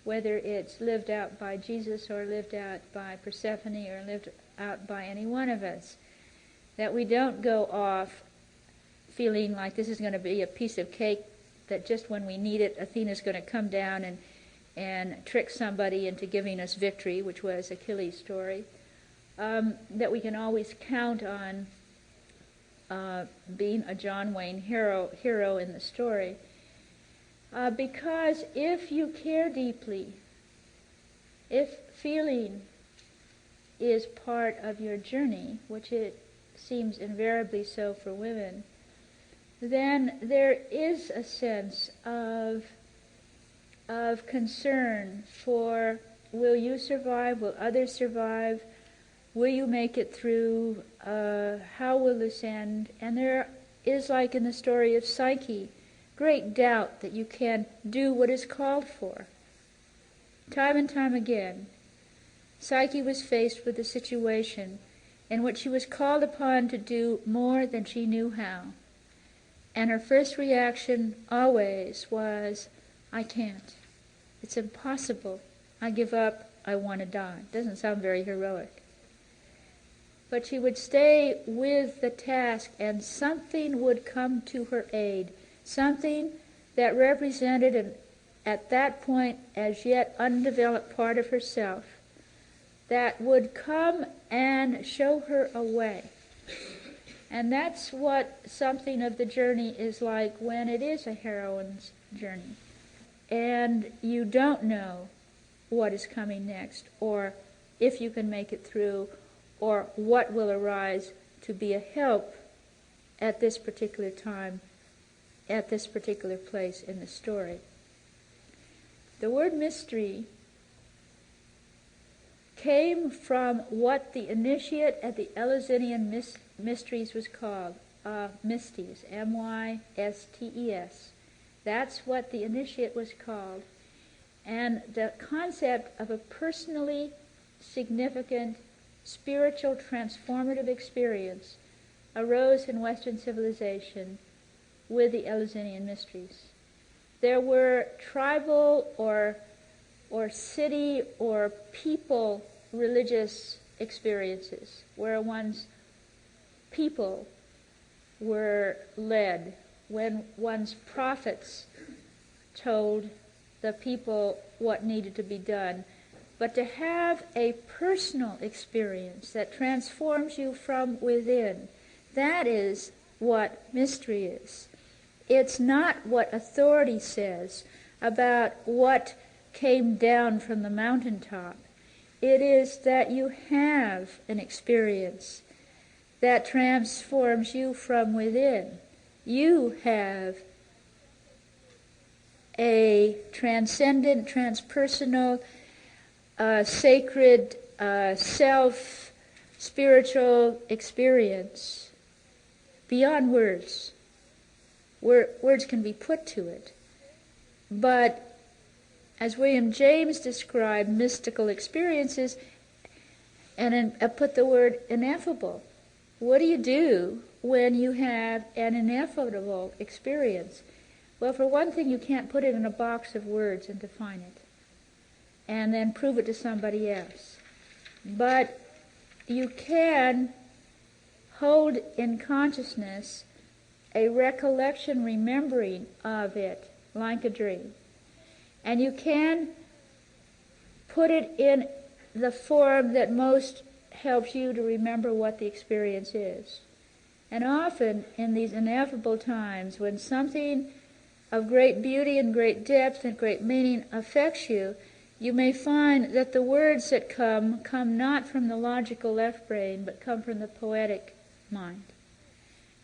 whether it's lived out by Jesus or lived out by Persephone or lived out by any one of us. That we don't go off feeling like this is going to be a piece of cake that just when we need it, Athena's going to come down and trick somebody into giving us victory, which was Achilles' story. That we can always count on being a John Wayne hero in the story. Because if you care deeply, if feeling is part of your journey, which it seems invariably so for women, then there is a sense of concern for, will you survive, will others survive, will you make it through, how will this end? And there is, like in the story of Psyche, great doubt that you can do what is called for. Time and time again, Psyche was faced with a situation in which she was called upon to do more than she knew how. And her first reaction always was, I can't. It's impossible. I give up. I want to die. Doesn't sound very heroic. But she would stay with the task, and something would come to her aid, something that represented at that point as yet undeveloped part of herself, that would come and show her a way. And that's what something of the journey is like when it is a heroine's journey. And you don't know what is coming next, or if you can make it through, or what will arise to be a help at this particular time, at this particular place in the story. The word mystery came from what the initiate at the Eleusinian Mysteries was called, Mystes, M-Y-S-T-E-S. That's what the initiate was called. And the concept of a personally significant spiritual transformative experience arose in Western civilization with the Eleusinian Mysteries. There were tribal or city or people religious experiences where one's people were led, when one's prophets told the people what needed to be done. But to have a personal experience that transforms you from within, that is what mystery is. It's not what authority says about what came down from the mountaintop. It is that you have an experience that transforms you from within. You have a transcendent, transpersonal, sacred, self-spiritual experience beyond words. Words can be put to it. But as William James described mystical experiences, and put the word ineffable. What do you do when you have an ineffable experience? Well, for one thing, you can't put it in a box of words and define it, and then prove it to somebody else. But you can hold in consciousness a recollection, remembering of it like a dream. And you can put it in the form that most helps you to remember what the experience is. And often in these ineffable times, when something of great beauty and great depth and great meaning affects you, you may find that the words that come not from the logical left brain, but come from the poetic mind.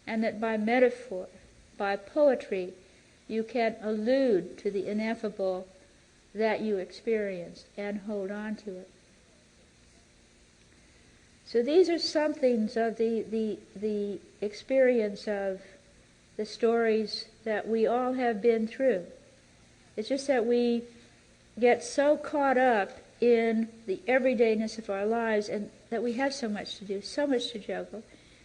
And that by metaphor, by poetry, you can allude to the ineffable that you experienced and hold on to it. So these are some things of the experience of the stories that we all have been through. It's just that we get so caught up in the everydayness of our lives, and that we have so much to do, so much to juggle,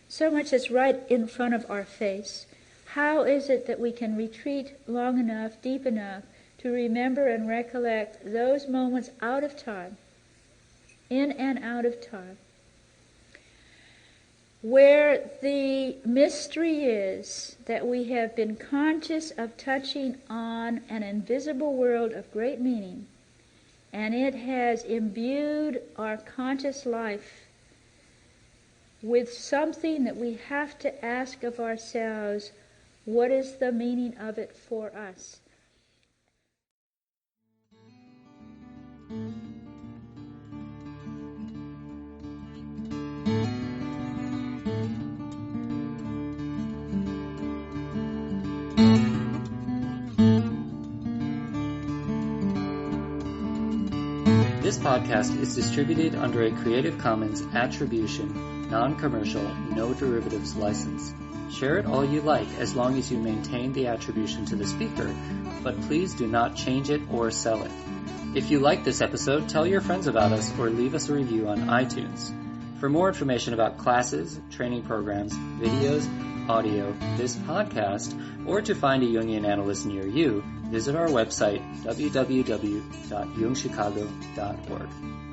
so much that's right in front of our face. How is it that we can retreat long enough, deep enough, to remember and recollect those moments out of time, in and out of time, where the mystery is that we have been conscious of touching on an invisible world of great meaning, and it has imbued our conscious life with something that we have to ask of ourselves, what is the meaning of it for us? This podcast is distributed under a Creative Commons Attribution, Non-Commercial, No Derivatives license. Share it all you like as long as you maintain the attribution to the speaker, but please do not change it or sell it. If you like this episode, tell your friends about us or leave us a review on iTunes. For more information about classes, training programs, videos, audio, this podcast, or to find a Jungian analyst near you, visit our website, www.jungchicago.org.